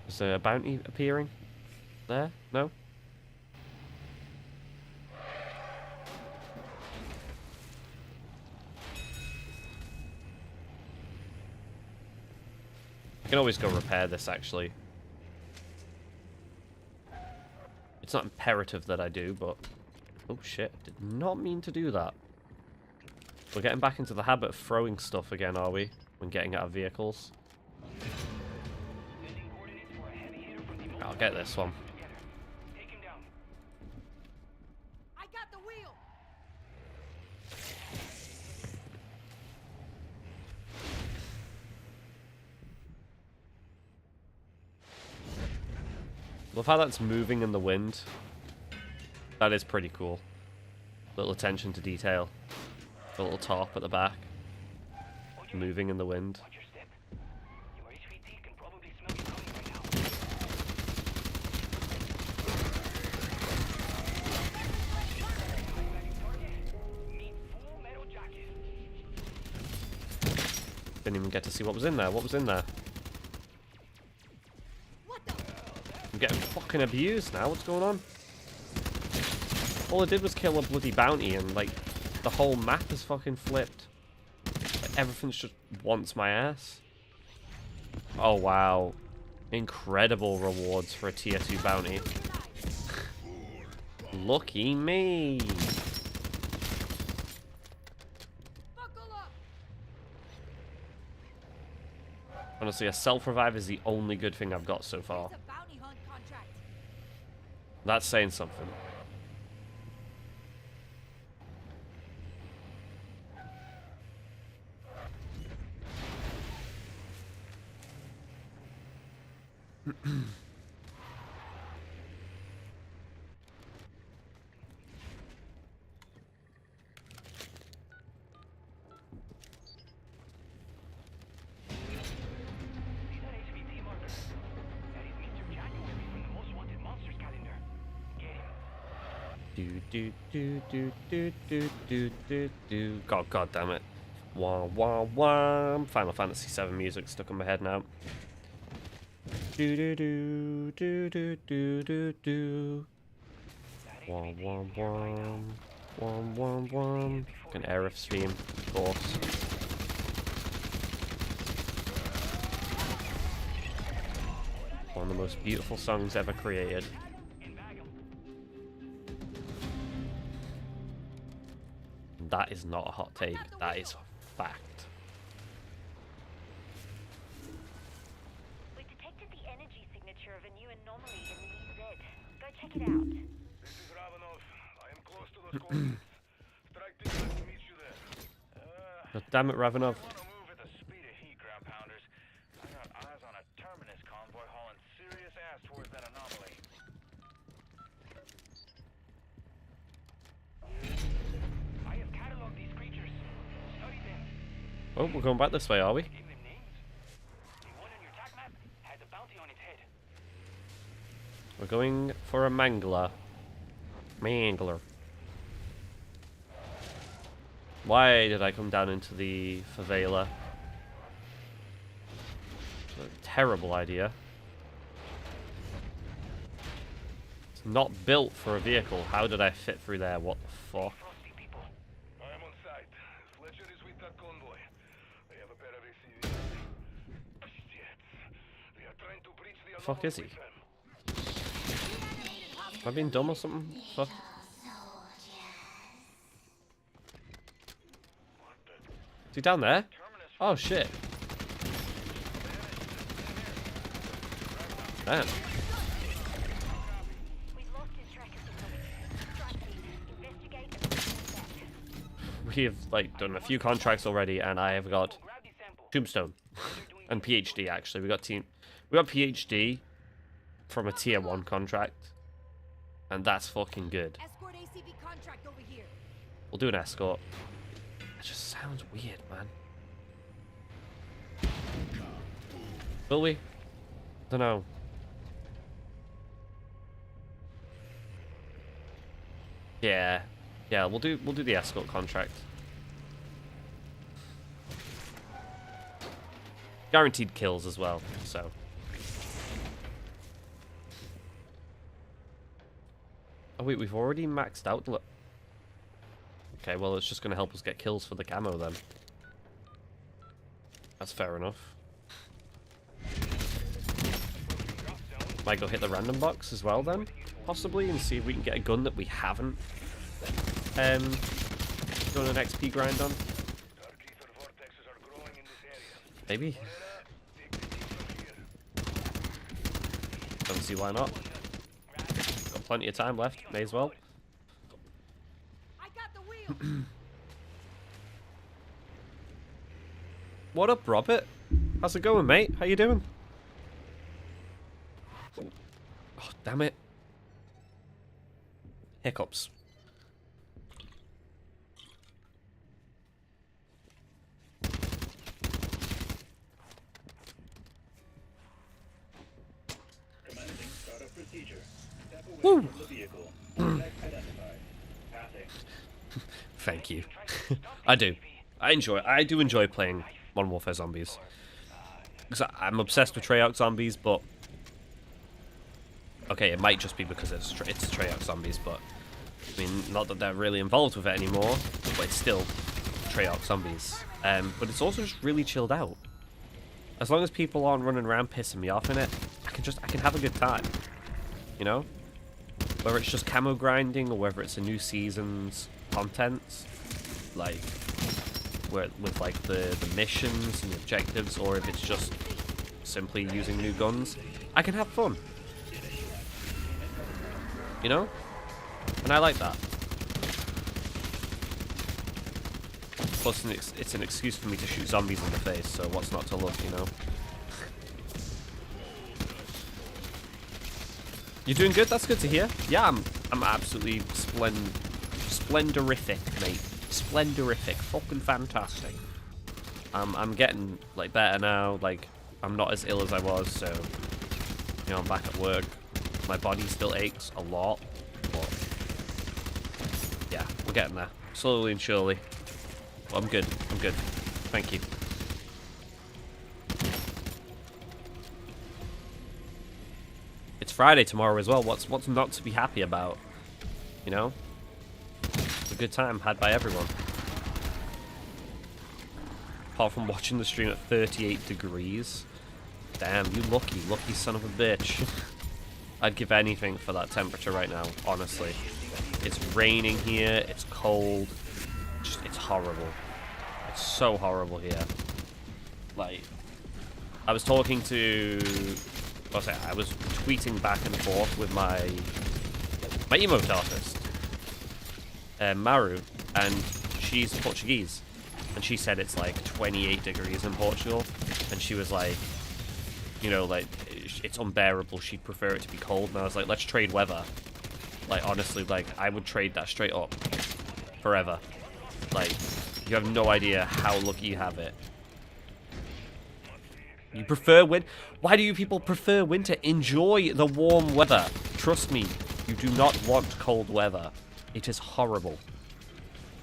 [SPEAKER 1] Is there a bounty appearing? There? No? I can always go repair this, actually. It's not imperative that I do, but... Oh shit, did not mean to do that. We're getting back into the habit of throwing stuff again, are we? When getting out of vehicles. I'll get this one.
[SPEAKER 2] Take him down.
[SPEAKER 8] I got the wheel.
[SPEAKER 1] Love how that's moving in the wind. That is pretty cool. Little attention to detail. The little top at the back. Moving in the wind.
[SPEAKER 2] Watch your step. Your HVT can probably smell you coming right now. Meet full metal jacket.
[SPEAKER 1] Didn't even get to see what was in there. What was in there?
[SPEAKER 8] What the?
[SPEAKER 1] I'm getting fucking abused now. What's going on? All I did was kill a bloody bounty and, like, the whole map is fucking flipped. Like, everything just wants my ass. Oh, wow. Incredible rewards for a tier 2 bounty. Lucky me.
[SPEAKER 8] Buckle up.
[SPEAKER 1] Honestly, a self-revive is the only good thing I've got so far.
[SPEAKER 8] It's a bounty hunt contract.
[SPEAKER 1] That's saying something.
[SPEAKER 2] See that HVT marker? That is Mr. January from the Most Wanted Monsters calendar. Get him.
[SPEAKER 1] Do do do do do do do do. God damn it! Wah wah wah. Final Fantasy VII music stuck in my head now. Do do do do do do do do. Wah wah wah. Wah wah wah. An Aerith theme, of course. One of the most beautiful songs ever created. That is not a hot take. That is a fact.
[SPEAKER 9] We detected the energy signature of a new anomaly in the EZ. Go check it out.
[SPEAKER 4] This is Ravenov. I am close to those coordinates. Strike team to meet you there.
[SPEAKER 1] God damn it, Ravenov.
[SPEAKER 2] Want to move at the speed of heat, ground pounders. I got eyes on a terminus convoy hauling serious ass towards that anomaly. I have cataloged these creatures. Study them.
[SPEAKER 1] Oh, we're going back this way, are we?
[SPEAKER 2] Give them names. The one on your attack map has a bounty on its head.
[SPEAKER 1] We're going for a mangler. Mangler. Why did I come down into the favela? It's a terrible idea. It's not built for a vehicle. How did I fit through there? What the fuck?
[SPEAKER 2] Frosty people.
[SPEAKER 4] I am on site. Fletcher is with that convoy. They have a pair of ACVs. Shit. They are trying to breach the
[SPEAKER 1] Fuck is he?
[SPEAKER 4] with them.
[SPEAKER 1] Have I been dumb or something? Fuck. Is he down there? Oh shit. Damn.
[SPEAKER 9] We've lost his track of the strike team. Investigate and report back.
[SPEAKER 1] We have like done a few contracts already, and I have got
[SPEAKER 2] Grab these samples.
[SPEAKER 1] Tombstone and PhD. Actually, we got PhD, from a tier 1 contract. And that's fucking good.
[SPEAKER 8] Escort ACV contract over here.
[SPEAKER 1] We'll do an escort. It just sounds weird, man. Will we? Don't know. Yeah. Yeah, we'll do the escort contract. Guaranteed kills as well, so. Oh wait, we've already maxed out. Okay, well it's just going to help us get kills for the camo then. That's fair enough. Might go hit the random box as well then, possibly, and see if we can get a gun that we haven't done an XP grind on. Maybe. Don't see why not. Got plenty of time left, may as well.
[SPEAKER 8] I got the wheel.
[SPEAKER 1] What up, Robert? How's it going, mate? How you doing? Oh, damn it. Hiccups. Woo! Thank you. I do. I do enjoy playing Modern Warfare Zombies. Because I'm obsessed with Treyarch Zombies, but... Okay, it might just be because it's Treyarch Zombies, but... I mean, not that they're really involved with it anymore, but it's still Treyarch Zombies. But it's also just really chilled out. As long as people aren't running around pissing me off in it, I can have a good time. You know? Whether it's just camo grinding, or whether it's a new season's content, like... with like the missions and the objectives, or if it's just simply using new guns, I can have fun. You know? And I like that. Plus, it's an excuse for me to shoot zombies in the face, so what's not to love, you know? You doing good? That's good to hear. Yeah, I'm absolutely splendorific, mate. Splendorific. Fucking fantastic. I'm getting, like, better now. Like, I'm not as ill as I was, so... You know, I'm back at work. My body still aches a lot, but... Yeah, we're getting there. Slowly and surely. But I'm good. I'm good. Thank you. It's Friday tomorrow as well. What's not to be happy about? You know? It's a good time had by everyone. Apart from watching the stream at 38 degrees. Damn, you lucky son of a bitch. I'd give anything for that temperature right now, honestly. It's raining here, it's cold. Just, it's horrible. It's so horrible here. Like, I was talking to... I was tweeting back and forth with my emote artist, Maru, and she's Portuguese, and she said it's like 28 degrees in Portugal, and she was like, you know, like, it's unbearable, she'd prefer it to be cold, and I was like, let's trade weather. Like, honestly, like, I would trade that straight up, forever. Like, you have no idea how lucky you have it. You prefer Why do you people prefer winter? Enjoy the warm weather. Trust me, you do not want cold weather. It is horrible.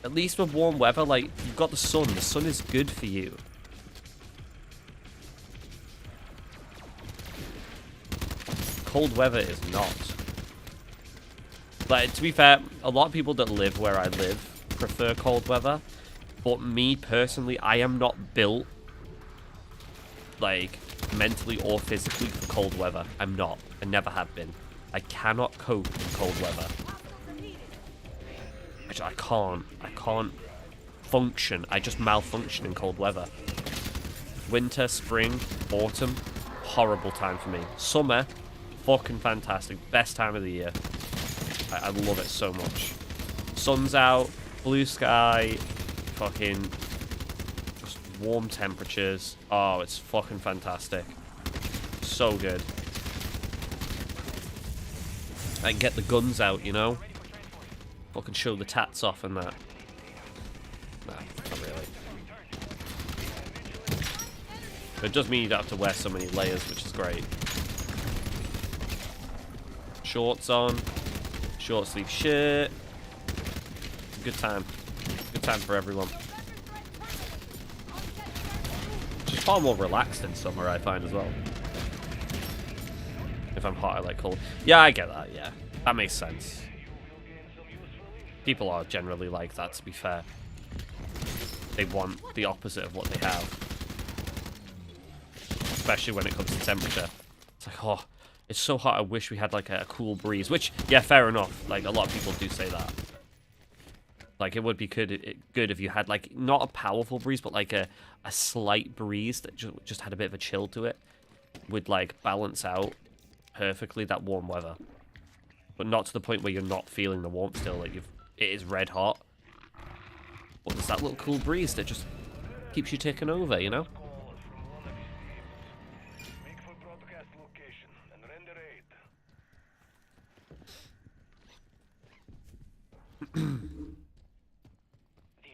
[SPEAKER 1] At least with warm weather, like, you've got the sun. The sun is good for you. Cold weather is not. Like, to be fair, a lot of people that live where I live prefer cold weather. But me, personally, I am not built, like, mentally or physically for cold weather. I'm not. I never have been. I cannot cope in cold weather. I can't function. I just malfunction in cold weather. Winter, spring, autumn, horrible time for me. Summer, fucking fantastic. Best time of the year. I love it so much. Sun's out, blue sky, fucking... warm temperatures. Oh, it's fucking fantastic. So good. And get the guns out, you know? Fucking show the tats off and that. Nah, not really. But it does mean you don't have to wear so many layers, which is great. Shorts on. Short sleeve shirt. It's a good time. Good time for everyone. It's far more relaxed in summer, I find, as well. If I'm hot, I like cold. Yeah, I get that, yeah. That makes sense. People are generally like that, to be fair. They want the opposite of what they have. Especially when it comes to temperature. It's like, oh, it's so hot, I wish we had, like, a cool breeze. Which, yeah, fair enough. Like, a lot of people do say that. Like, it would be good if you had, like, not a powerful breeze, but, like, a slight breeze that just had a bit of a chill to it. Would, like, balance out perfectly that warm weather. But not to the point where you're not feeling the warmth still. Like, it is red hot. But there's that little cool breeze that just keeps you ticking over, you know?
[SPEAKER 2] The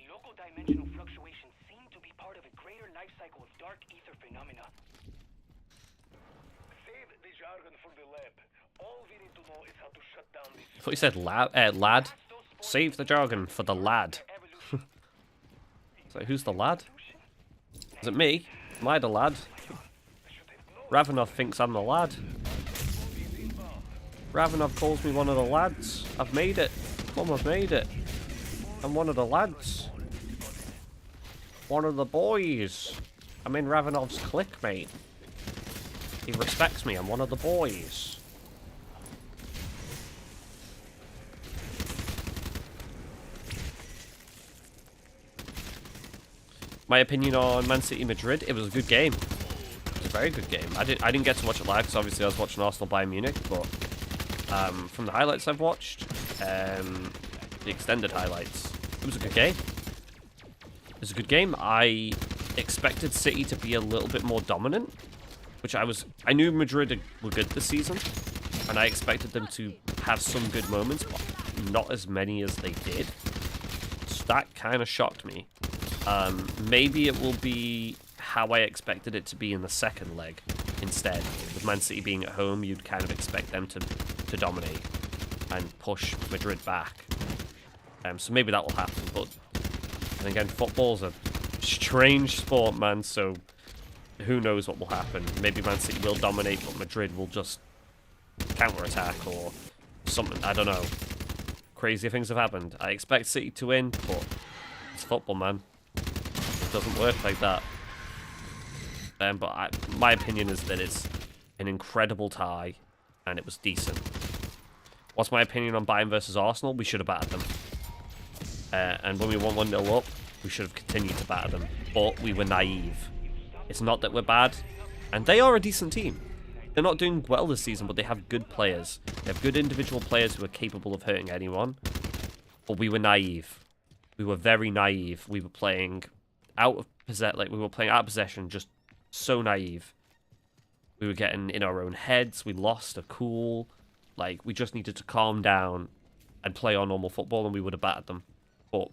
[SPEAKER 2] local dimensional fluctuations seem to be part of a greater life cycle of dark ether phenomena. Save the jargon for the lab. All we need to know is how to shut down this.
[SPEAKER 1] I thought you said lad. Save the jargon for the lad. So who's the lad? Is it me? Am I the lad? Ravenov thinks I'm the lad. Ravenov calls me one of the lads. I've made it. Come, I've made it. I'm one of the lads. One of the boys. I'm in Ravenov's clique, mate. He respects me. I'm one of the boys. My opinion on Man City Madrid, it was a good game. It was a very good game. I didn't get to watch it live because obviously I was watching Arsenal Bayern Munich, but from the highlights I've watched, the extended highlights, it was a good game. It was a good game. I expected City to be a little bit more dominant, which I knew Madrid were good this season, and I expected them to have some good moments, but not as many as they did. So that kind of shocked me. Maybe it will be how I expected it to be in the second leg instead. With Man City being at home, you'd kind of expect them to dominate and push Madrid back. So maybe that will happen, but and again, football's a strange sport, man, so who knows what will happen. Maybe Man City will dominate, but Madrid will just counter-attack or something. I don't know. Crazy things have happened. I expect City to win, but it's football, man. It doesn't work like that. But my opinion is that it's an incredible tie, and it was decent. What's my opinion on Bayern versus Arsenal? We should have battered them. And when we won 1-0 up, we should have continued to batter them. But we were naive. It's not that we're bad. And they are a decent team. They're not doing well this season, but they have good players. They have good individual players who are capable of hurting anyone. But we were naive. We were very naive. We were playing out of possession, just so naive. We were getting in our own heads. We lost a cool. Like, we just needed to calm down and play our normal football, and we would have battered them. But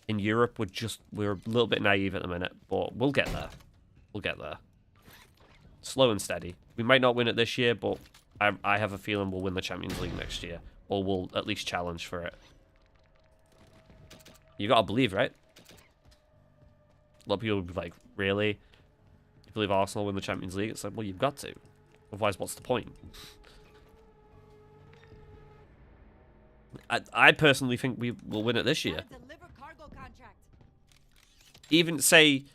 [SPEAKER 1] in Europe, we're a little bit naive at the minute, but we'll get there. We'll get there. Slow and steady. We might not win it this year, but I have a feeling we'll win the Champions League next year. Or we'll at least challenge for it. You gotta believe, right? A lot of people will be like, really? You believe Arsenal win the Champions League? It's like, well, you've got to. Otherwise, what's the point? I personally think we will win it this year. Even say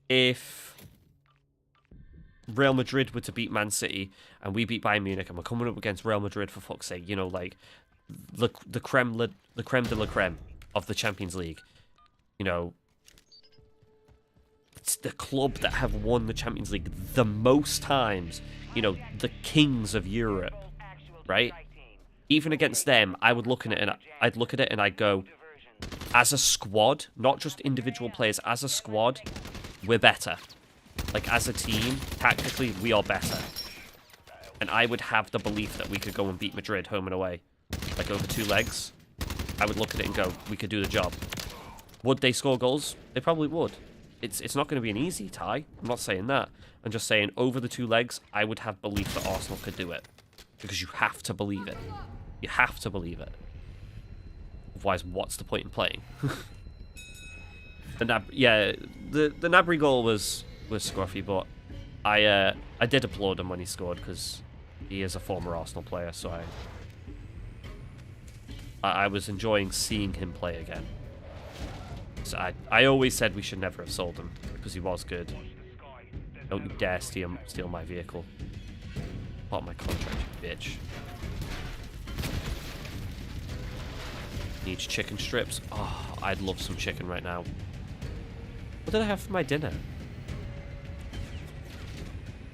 [SPEAKER 1] if Real Madrid were to beat Man City and we beat Bayern Munich and we're coming up against Real Madrid, for fuck's sake, you know, like the creme de la creme of the Champions League. You know, it's the club that have won the Champions League the most times. You know, the kings of Europe, right? Even against them, I would look at it and I'd go, as a squad, not just individual players, as a squad, we're better. Like, as a team, tactically, we are better. and I would have the belief that we could go and beat Madrid home and away, like over 2 legs, I would look at it and go, we could do the job. Would they score goals? They probably would. It's not going to be an easy tie. I'm not saying that. I'm just saying over the 2 legs, I would have belief that Arsenal could do it. Because you have to believe it. You have to believe it. Otherwise, what's the point in playing? The Gnabry goal was scruffy, but I did applaud him when he scored because he is a former Arsenal player, so I was enjoying seeing him play again. So I always said we should never have sold him because he was good. Don't you dare steal my vehicle. Part of my contract, you bitch. Needs chicken strips. Oh, I'd love some chicken right now. What did I have for my dinner?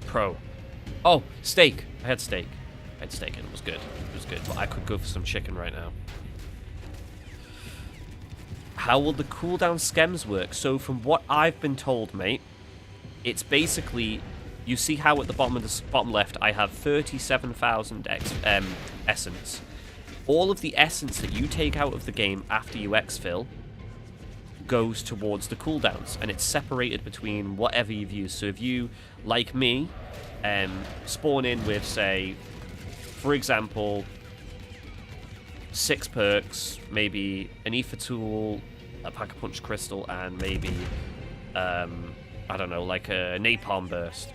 [SPEAKER 1] Pro. Oh, steak. I had steak. I had steak and it was good. It was good, but I could go for some chicken right now. How will the cooldown schems work? So from what I've been told, mate, it's basically, you see how at the bottom of the bottom left, I have 37,000 essence. All of the essence that you take out of the game after you exfil goes towards the cooldowns, and it's separated between whatever you've used. So if you, like me, spawn in with, say, for example, 6 perks, maybe an ether tool, a pack-a-punch crystal, and maybe, I don't know, like a napalm burst.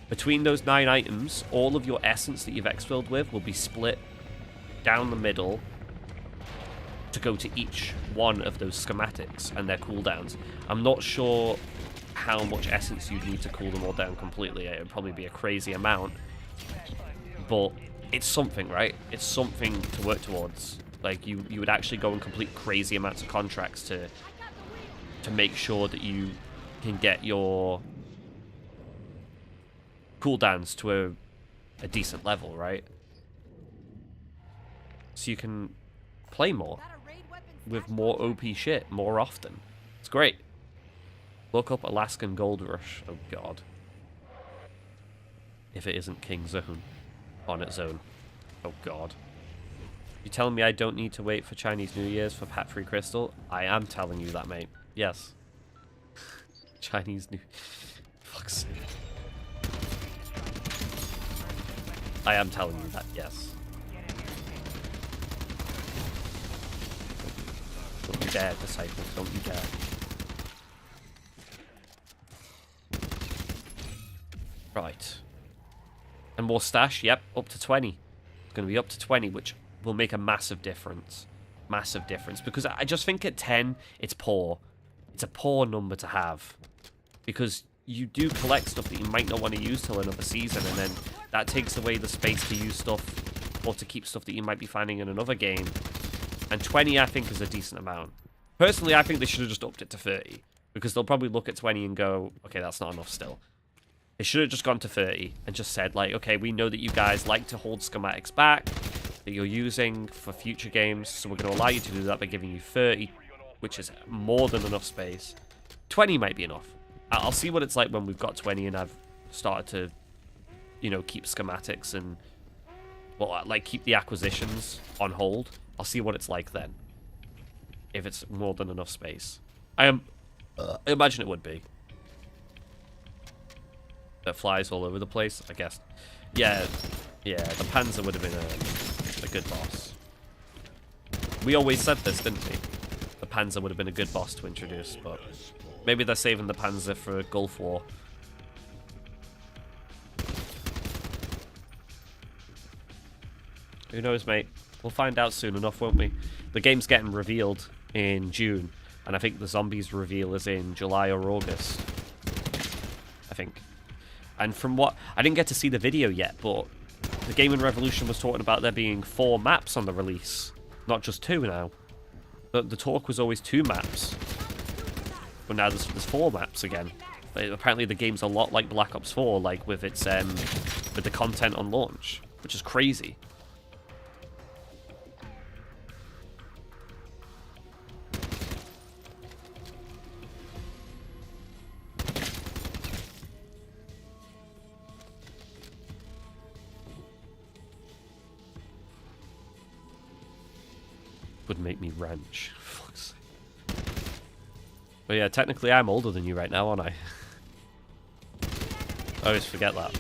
[SPEAKER 1] Between those 9 items, all of your essence that you've exfilled with will be split down the middle to go to each one of those schematics and their cooldowns. I'm not sure how much essence you'd need to cool them all down completely. It would probably be a crazy amount, but it's something, right? It's something to work towards. Like, you would actually go and complete crazy amounts of contracts to make sure that you can get your cooldowns to a decent level, right? So you can play more with more OP shit more often. It's great. Look up Alaskan Gold Rush. Oh god. If it isn't King Zone on its own. Oh god. You telling me I don't need to wait for Chinese New Year's for Pat-Free Crystal? I am telling you that, mate. Yes. Chinese New... Fuck's sake. I am telling you that, yes. Don't you dare, Disciple. Don't you dare. Right. And more stash? Yep, up to 20. It's going to be up to 20, which will make a massive difference. Massive difference. Because I just think at 10, it's poor. It's a poor number to have. Because you do collect stuff that you might not want to use till another season, and then that takes away the space to use stuff or to keep stuff that you might be finding in another game. And 20, I think, is a decent amount. Personally, I think they should have just upped it to 30. Because they'll probably look at 20 and go, okay, that's not enough still. They should have just gone to 30 and just said, like, okay, we know that you guys like to hold schematics back that you're using for future games, so we're going to allow you to do that by giving you 30, which is more than enough space. 20 might be enough. I'll see what it's like when we've got 20 and I've started to, you know, keep schematics and, well, like, keep the acquisitions on hold. I'll see what it's like then. If it's more than enough space. I imagine it would be. That flies all over the place, I guess. Yeah, the Panzer would have been a good boss. We always said this, didn't we? The Panzer would have been a good boss to introduce, but maybe they're saving the Panzer for Gulf War. Who knows, mate? We'll find out soon enough, won't we? The game's getting revealed in June, and I think the zombies reveal is in July or August. I think. And from what... I didn't get to see the video yet, but the Gaming Revolution was talking about there being 4 maps on the release. Not just 2 now. The talk was always 2 maps. But now there's 4 maps again. But apparently the game's a lot like Black Ops 4, like with its with the content on launch, which is crazy. would make me wrench. Fuck's sake. But yeah, technically I'm older than you right now, aren't I? I always forget that.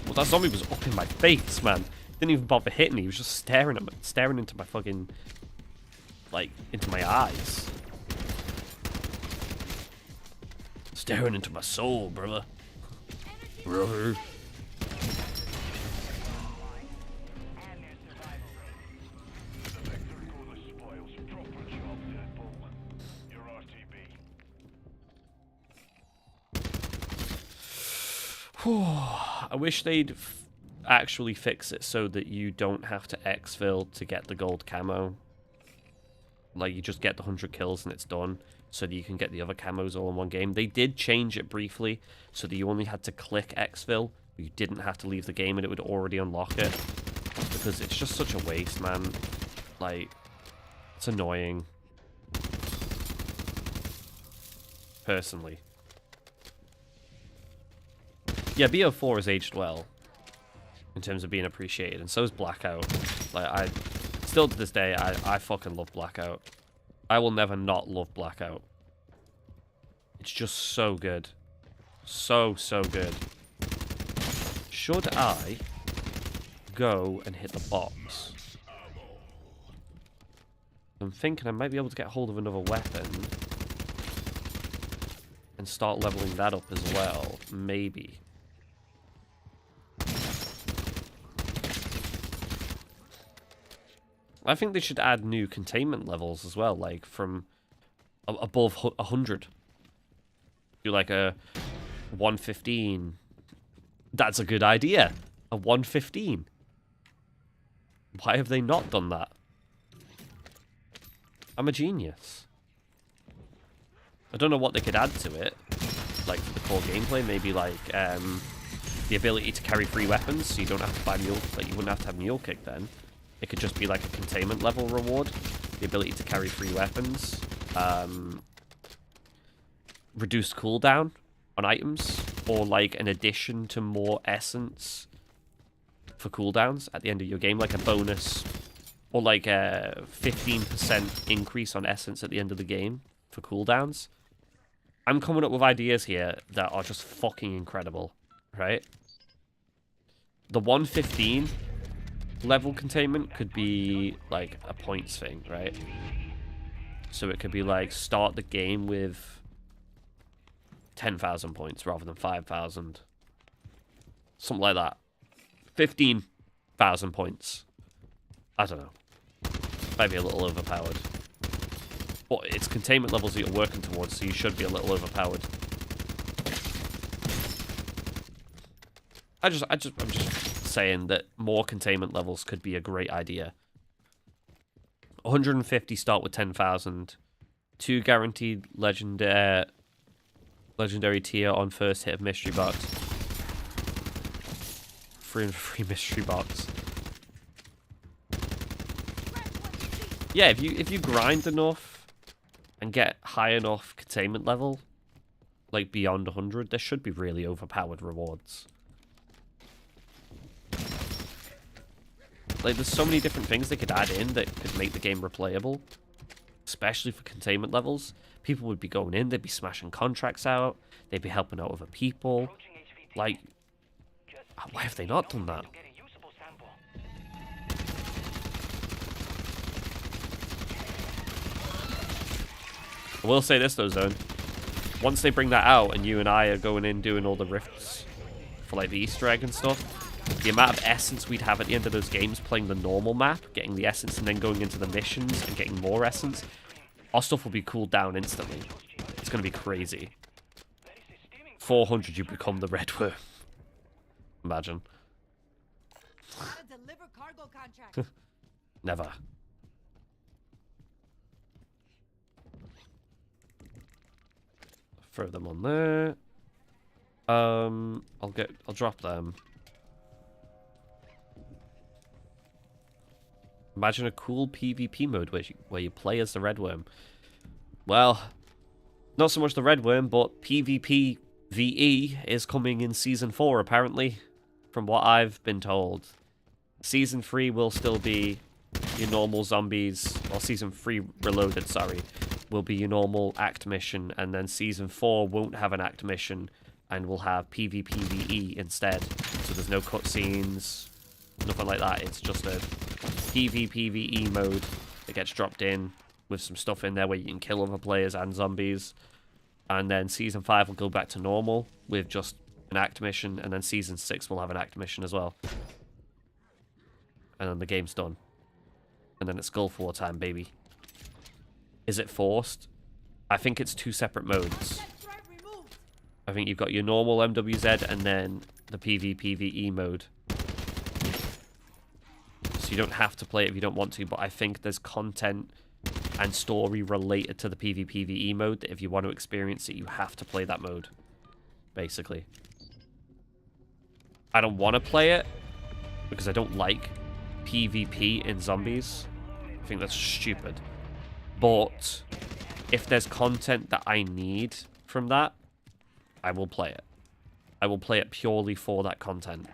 [SPEAKER 1] Well, that zombie was up in my face, man. Didn't even bother hitting me. He was just staring at me, staring into my fucking, like, into my eyes. Staring into my soul, brother. Brother. I wish they'd actually fix it so that you don't have to exfil to get the gold camo. Like, you just get the 100 kills and it's done, so that you can get the other camos all in one game. They did change it briefly, so that you only had to click exfil. You didn't have to leave the game and it would already unlock it. Because it's just such a waste, man. Like, it's annoying. Personally. Yeah, BO4 has aged well in terms of being appreciated, and so is Blackout. Like, still to this day, I fucking love Blackout. I will never not love Blackout. It's just so good. So good. Should I go and hit the box? I'm thinking I might be able to get hold of another weapon and start leveling that up as well. Maybe. I think they should add new containment levels as well, like from above 100. Do like a 115. That's a good idea. A 115. Why have they not done that? I'm a genius. I don't know what they could add to it, like for the core gameplay. Maybe like the ability to carry free weapons, so you don't have to buy mule. Like you wouldn't have to have mule kick then. It could just be like a containment level reward. The ability to carry free weapons. Reduced cooldown on items. Or like an addition to more essence for cooldowns at the end of your game. Like a bonus. Or like a 15% increase on essence at the end of the game for cooldowns. I'm coming up with ideas here that are just fucking incredible. Right? The 115... level containment could be like a points thing, right? So it could be like start the game with 10,000 points rather than 5,000. Something like that. 15,000 points. I don't know. Might be a little overpowered. But it's containment levels that you're working towards, so you should be a little overpowered. I'm just saying that more containment levels could be a great idea. 150 start with 10,000. 2 guaranteed legendary tier on first hit of mystery box. 3 mystery box. Yeah, if you grind enough and get high enough containment level, like beyond 100, there should be really overpowered rewards. Like, there's so many different things they could add in that could make the game replayable. Especially for containment levels. People would be going in, they'd be smashing contracts out, they'd be helping out other people. Like, why have they not done that? I will say this though, Zone. Once they bring that out and you and I are going in doing all the rifts for like the Easter egg and stuff, the amount of essence we'd have at the end of those games playing the normal map, getting the essence and then going into the missions and getting more essence, our stuff will be cooled down instantly. It's going to be crazy. 400, you become the Red Worm. Imagine.
[SPEAKER 8] Deliver cargo contract.
[SPEAKER 1] Never. Throw them on there. I'll drop them. Imagine a cool PvP mode where you play as the Red Worm. Well, not so much the Red Worm, but PvP VE is coming in Season 4, apparently, from what I've been told. Season 3 will still be your normal zombies, or Season 3 Reloaded, sorry, will be your normal act mission, and then Season 4 won't have an act mission, and will have PvPvE instead. So there's no cutscenes, nothing like that. It's just a PvPvE mode that gets dropped in with some stuff in there where you can kill other players and zombies. And then Season 5 will go back to normal with just an act mission, and then Season 6 will have an act mission as well. And then the game's done. And then it's Gulf War time, baby. Is it forced? I think it's 2 separate modes. I think you've got your normal MWZ and then the PvPvE mode. So you don't have to play it if you don't want to, but I think there's content and story related to the PvPvE mode that if you want to experience it, you have to play that mode, basically. I don't want to play it because I don't like PvP in zombies. I think that's stupid. But if there's content that I need from that, I will play it. I will play it purely for that content.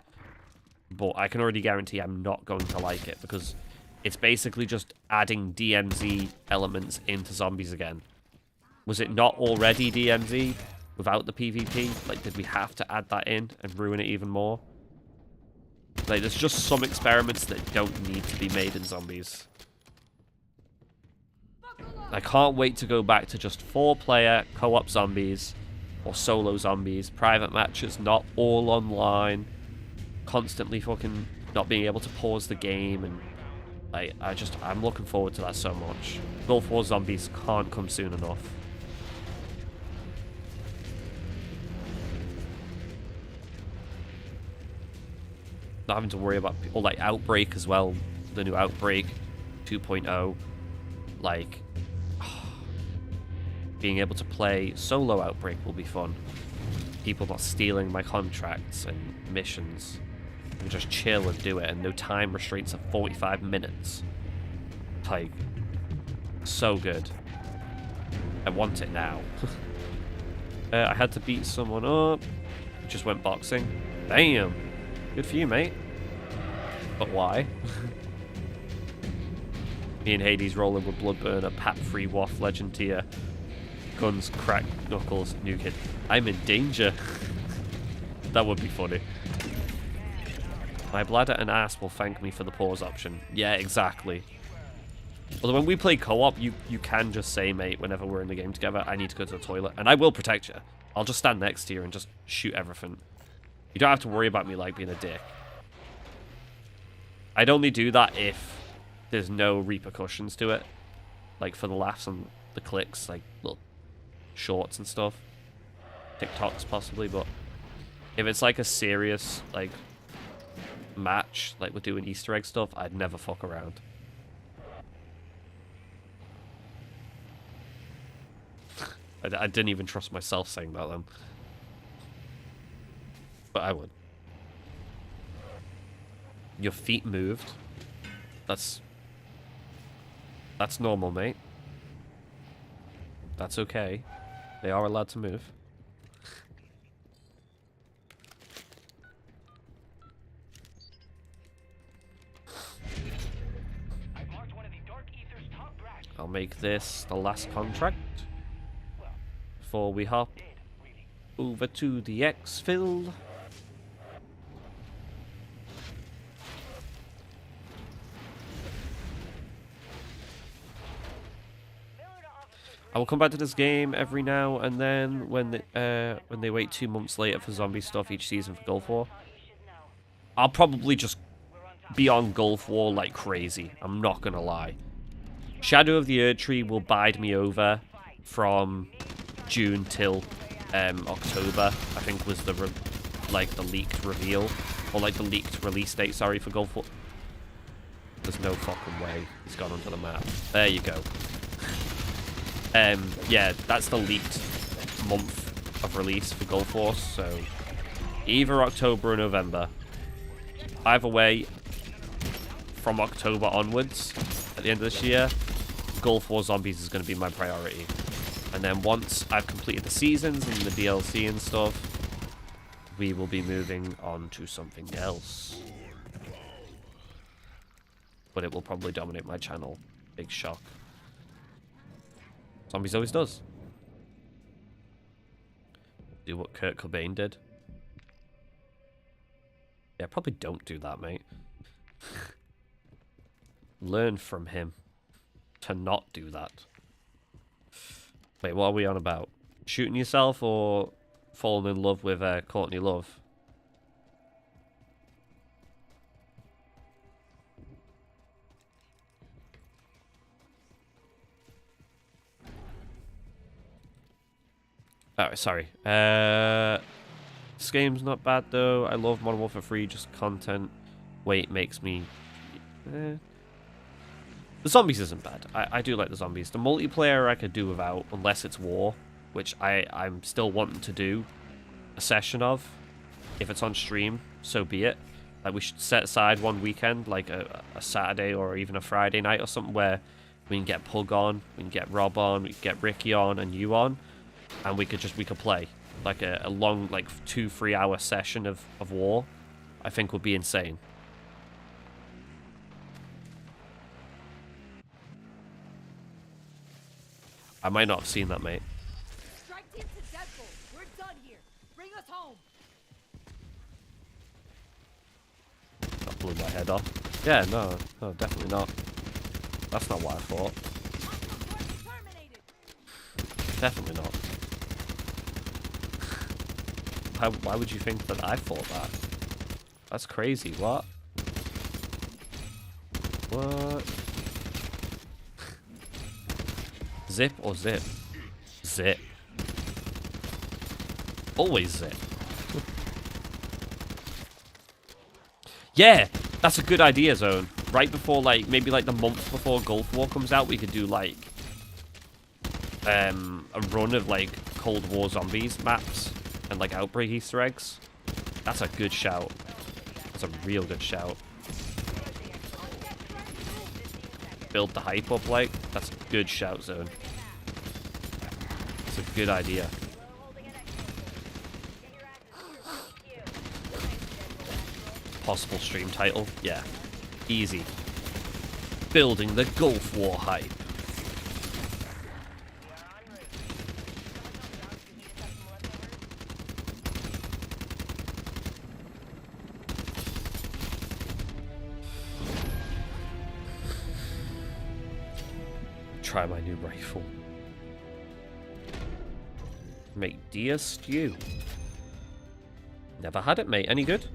[SPEAKER 1] But I can already guarantee I'm not going to like it because it's basically just adding DMZ elements into zombies again. Was it not already DMZ without the PvP? Like, did we have to add that in and ruin it even more? Like, there's just some experiments that don't need to be made in zombies. I can't wait to go back to just 4-player co-op zombies or solo zombies, private matches, not all online, constantly fucking not being able to pause the game, and I'm looking forward to that so much. Gulf War Zombies can't come soon enough. Not having to worry about people like Outbreak as well, the new Outbreak 2.0, like being able to play solo Outbreak will be fun. People not stealing my contracts and missions. I can just chill and do it, and no time restraints of 45 minutes. Like, so good. I want it now. I had to beat someone up. Just went boxing. Damn. Good for you, mate. But why? Me and Hades rolling with Bloodburner, Pat-free Waff, Legend tier. Guns, crack, knuckles, new kid. I'm in danger. That would be funny. My bladder and ass will thank me for the pause option. Yeah, exactly. Although when we play co-op, you can just say, mate, whenever we're in the game together, I need to go to the toilet. And I will protect you. I'll just stand next to you and just shoot everything. You don't have to worry about me, like, being a dick. I'd only do that if there's no repercussions to it. Like, for the laughs and the clicks, like, little shorts and stuff. TikToks, possibly, but if it's, like, a serious, like, match, like we're doing Easter egg stuff, I'd never fuck around. I didn't even trust myself saying that then. But I would. Your feet moved. That's normal, mate. That's okay. They are allowed to move. I'll make this the last contract before we hop over to the exfil. I will come back to this game every now and then when they wait 2 months later for zombie stuff each season for Gulf War. I'll probably just be on Gulf War like crazy. I'm not gonna lie. Shadow of the Erdtree will bide me over from June till October, I think was the leaked reveal, or like the leaked release date, sorry, for Gulf War. There's no fucking way he's gone onto the map. There you go. Yeah, that's the leaked month of release for Gulf War, so either October or November. Either way, from October onwards, at the end of this year, Gulf War Zombies is going to be my priority. And then once I've completed the seasons and the DLC and stuff, we will be moving on to something else. but it will probably dominate my channel. Big shock. Zombies always does. Do what Kurt Cobain did. Yeah, probably don't do that, mate. Learn from him to not do that. Wait, what are we on about? Shooting yourself or falling in love with Courtney Love? Oh, sorry. This game's not bad though. I love Modern Warfare 3, just content. Wait, makes me... The zombies isn't bad. I do like the zombies. The multiplayer I could do without, unless it's war, which I'm still wanting to do a session of. If it's on stream, so be it. Like, we should set aside one weekend, like a Saturday or even a Friday night or something, where we can get Pug on, we can get Rob on, we can get Ricky on and you on, and we could play. Like a long, like 2-3 hour session of war, I think would be insane. I might not have seen that, mate.
[SPEAKER 8] Strike team to Deadpool. We're done here. Bring us home.
[SPEAKER 1] That blew my head off. Yeah, no, definitely not. That's not what I thought.
[SPEAKER 8] Terminated.
[SPEAKER 1] Definitely not. Why would you think that I thought that? That's crazy. What? What? Zip or zip? Zip. Always zip. Yeah, that's a good idea, Zone. Right before, like, maybe like the month before Gulf War comes out, we could do like a run of like Cold War zombies maps and like Outbreak Easter eggs. That's a good shout. That's a real good shout. Build the hype up, like, that's a good shout, Zone. It's a good idea. Possible stream title? Yeah. Easy. Building the Gulf War hype. Try my new rifle. Make deer stew. Never had it, mate. Any good?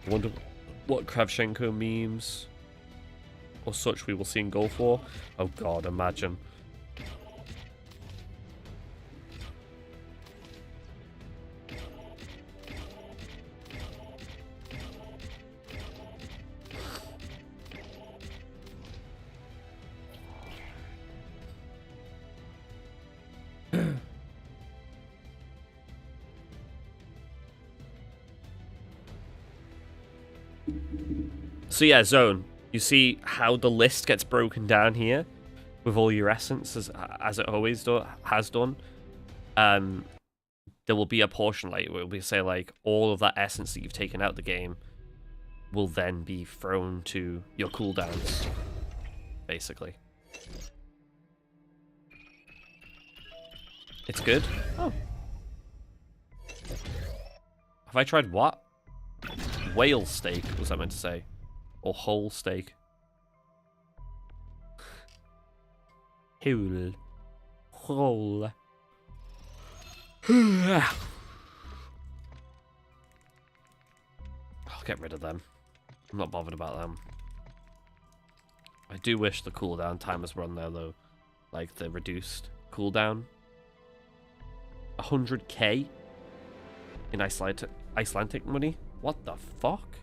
[SPEAKER 1] Wonder what Kravchenko memes or such we will see in Gulf War. Oh god, imagine. So yeah, Zone, you see how the list gets broken down here with all your essence as it always has done. There will be a portion like where we say like all of that essence that you've taken out the game will then be thrown to your cooldowns, basically. It's good. Oh. Have I tried what? Whale steak was I meant to say. Or whole steak. Whole. I'll get rid of them. I'm not bothered about them. I do wish the cooldown timers were on there though. Like the reduced cooldown. 100k in Icelandic money? What the fuck?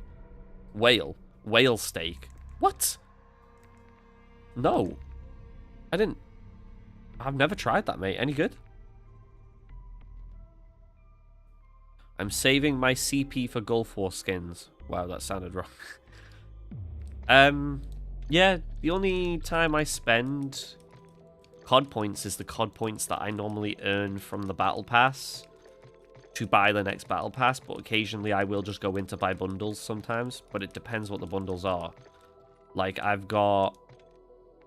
[SPEAKER 1] Whale steak. What? No. I've never tried that, mate. Any good? I'm saving my CP for Gulf War skins. Wow, that sounded wrong. Yeah, the only time I spend COD points is the COD points that I normally earn from the Battle Pass to buy the next Battle Pass, but occasionally I will just go in to buy bundles sometimes, but it depends what the bundles are. Like, I've got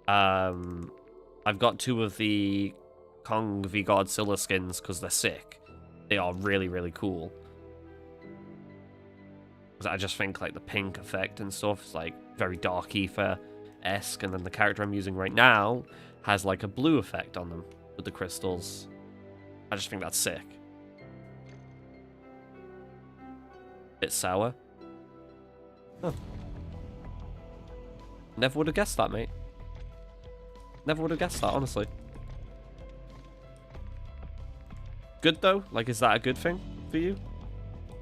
[SPEAKER 1] 2 of the Kong v Godzilla skins because they're sick. They are really, really cool. I just think like the pink effect and stuff is like very Dark Ether-esque, and then the character I'm using right now has like a blue effect on them with the crystals. I just think that's sick. Bit sour. Huh. Never would have guessed that, mate. Never would have guessed that, honestly. Good though? Like, is that a good thing for you?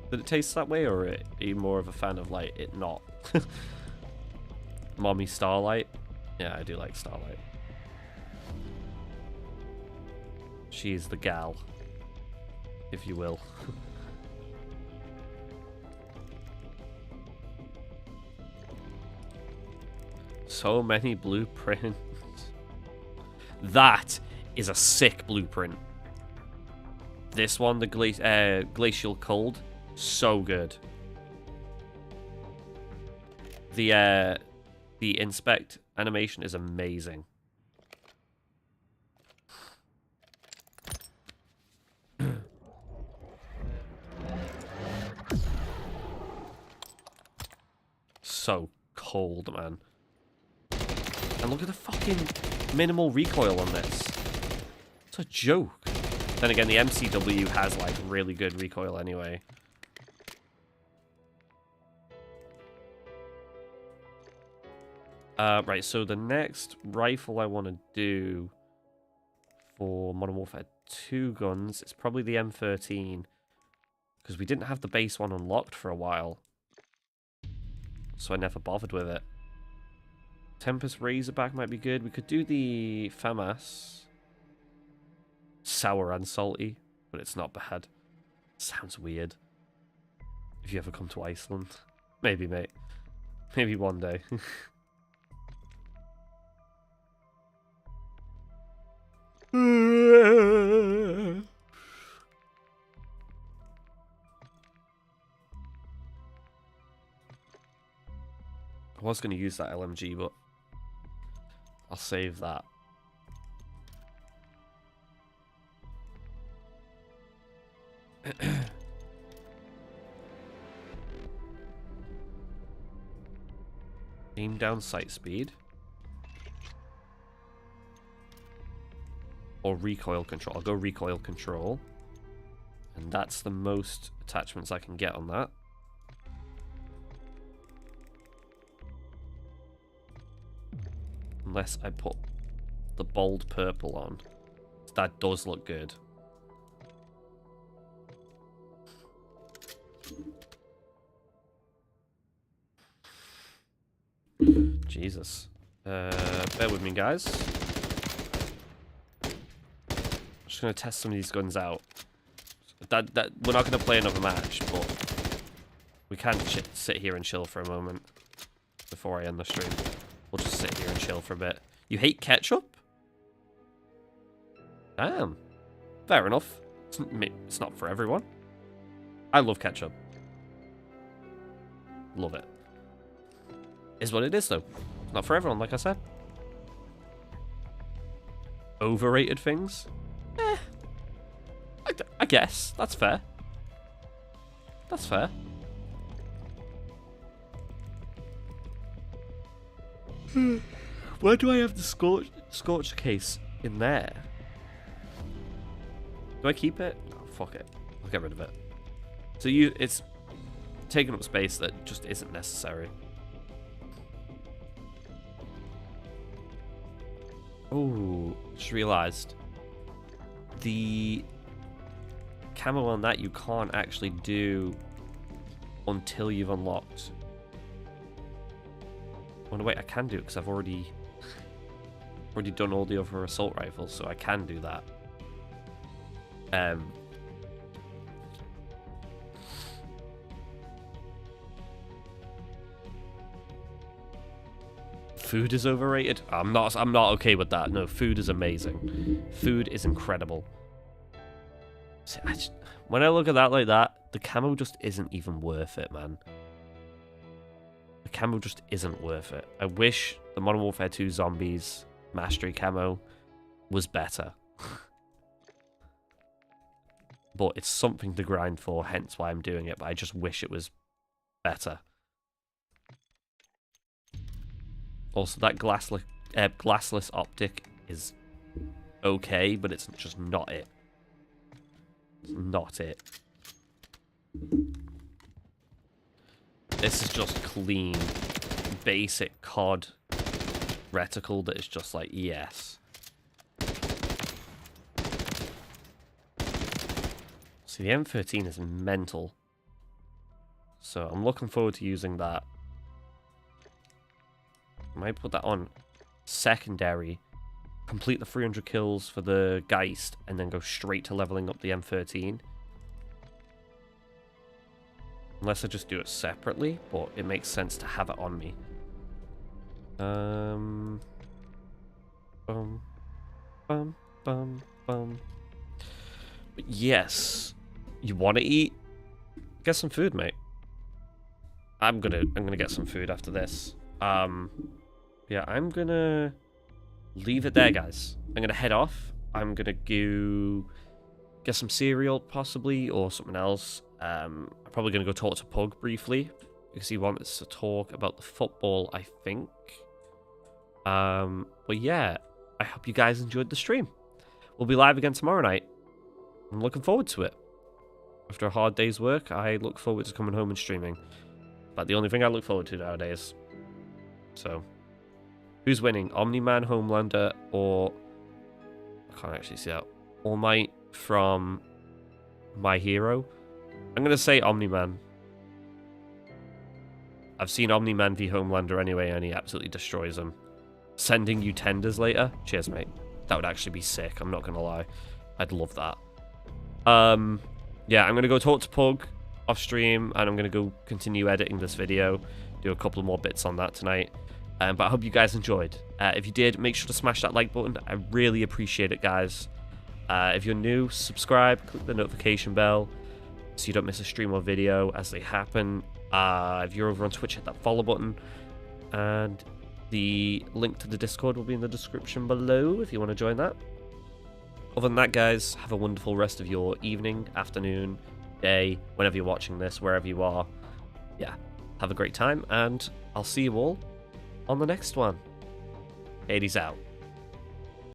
[SPEAKER 1] Did it taste that way, or are you more of a fan of, like, it not? Mommy Starlight? Yeah, I do like Starlight. She is the gal, if you will. So many blueprints. That is a sick blueprint. This one, the Glacial Cold, so good. The inspect animation is amazing. So cold, man. And look at the fucking minimal recoil on this. It's a joke. Then again, the MCW has, like, really good recoil anyway. Right, so the next rifle I want to do for Modern Warfare 2 guns is probably the M13. Because we didn't have the base one unlocked for a while. So I never bothered with it. Tempest Razorback might be good. We could do the FAMAS. Sour and salty, but it's not bad. Sounds weird. If you ever come to Iceland. Maybe, mate. Maybe one day. I was going to use that LMG, but I'll save that. Aim down sight speed. Or recoil control. I'll go recoil control. And that's the most attachments I can get on that. Unless I put the bold purple on. That does look good. Jesus. Bear with me, guys. Just gonna test some of these guns out. We're not gonna play another match, but we can sit here and chill for a moment before I end the stream. We'll just sit here and chill for a bit. You hate ketchup? Damn. Fair enough. It's not for everyone. I love ketchup. Love it. Is what it is, though. Not for everyone, like I said. Overrated things? I guess. That's fair. That's fair. Where do I have the scorch case in there? Do I keep it? Oh, fuck it. I'll get rid of it. So it's taking up space that just isn't necessary. Oh, just realised. The camo on that you can't actually do until you've unlocked. Oh no, wait, I can do it because I've already done all the other assault rifles, so I can do that. Food is overrated? I'm not okay with that. No, food is amazing. Food is incredible. See, when I look at that like that, the camo just isn't even worth it, man. The the camo just isn't worth it. I wish the Modern Warfare 2 Zombies Mastery camo was better. But it's something to grind for, hence why I'm doing it, but I just wish it was better. Also, that glassless optic is okay, but it's just not it. It's not it. This is just clean, basic COD reticle that is just like, yes. See, the M13 is mental. So I'm looking forward to using that. I might put that on secondary, complete the 300 kills for the Geist, and then go straight to leveling up the M13. Unless I just do it separately, but it makes sense to have it on me. Bum, bum, bum, bum. But yes, you want to eat? Get some food, mate. I'm gonna get some food after this. Yeah, I'm gonna leave it there, guys. I'm gonna head off. I'm gonna go get some cereal, possibly, or something else. I'm probably gonna go talk to Pug briefly because he wants to talk about the football, I think. But yeah, I hope you guys enjoyed the stream. We'll be live again tomorrow night. I'm looking forward to it. After a hard day's work, I look forward to coming home and streaming. But the only thing I look forward to nowadays. So, who's winning? Omni-Man, Homelander, or... I can't actually see that. All Might from My Hero? I'm going to say Omni-Man. I've seen Omni-Man v Homelander anyway, and he absolutely destroys him. Sending you tenders later? Cheers, mate. That would actually be sick, I'm not going to lie. I'd love that. Yeah, I'm going to go talk to Pug off stream, and I'm going to go continue editing this video. Do a couple more bits on that tonight. But I hope you guys enjoyed. If you did, make sure to smash that like button. I really appreciate it, guys. If you're new, subscribe, click the notification bell so you don't miss a stream or video as they happen. If you're over on Twitch, hit that follow button. And the link to the Discord will be in the description below if you want to join that. Other than that, guys, have a wonderful rest of your evening, afternoon, day, whenever you're watching this, wherever you are. Yeah, have a great time, and I'll see you all on the next one. Hades out.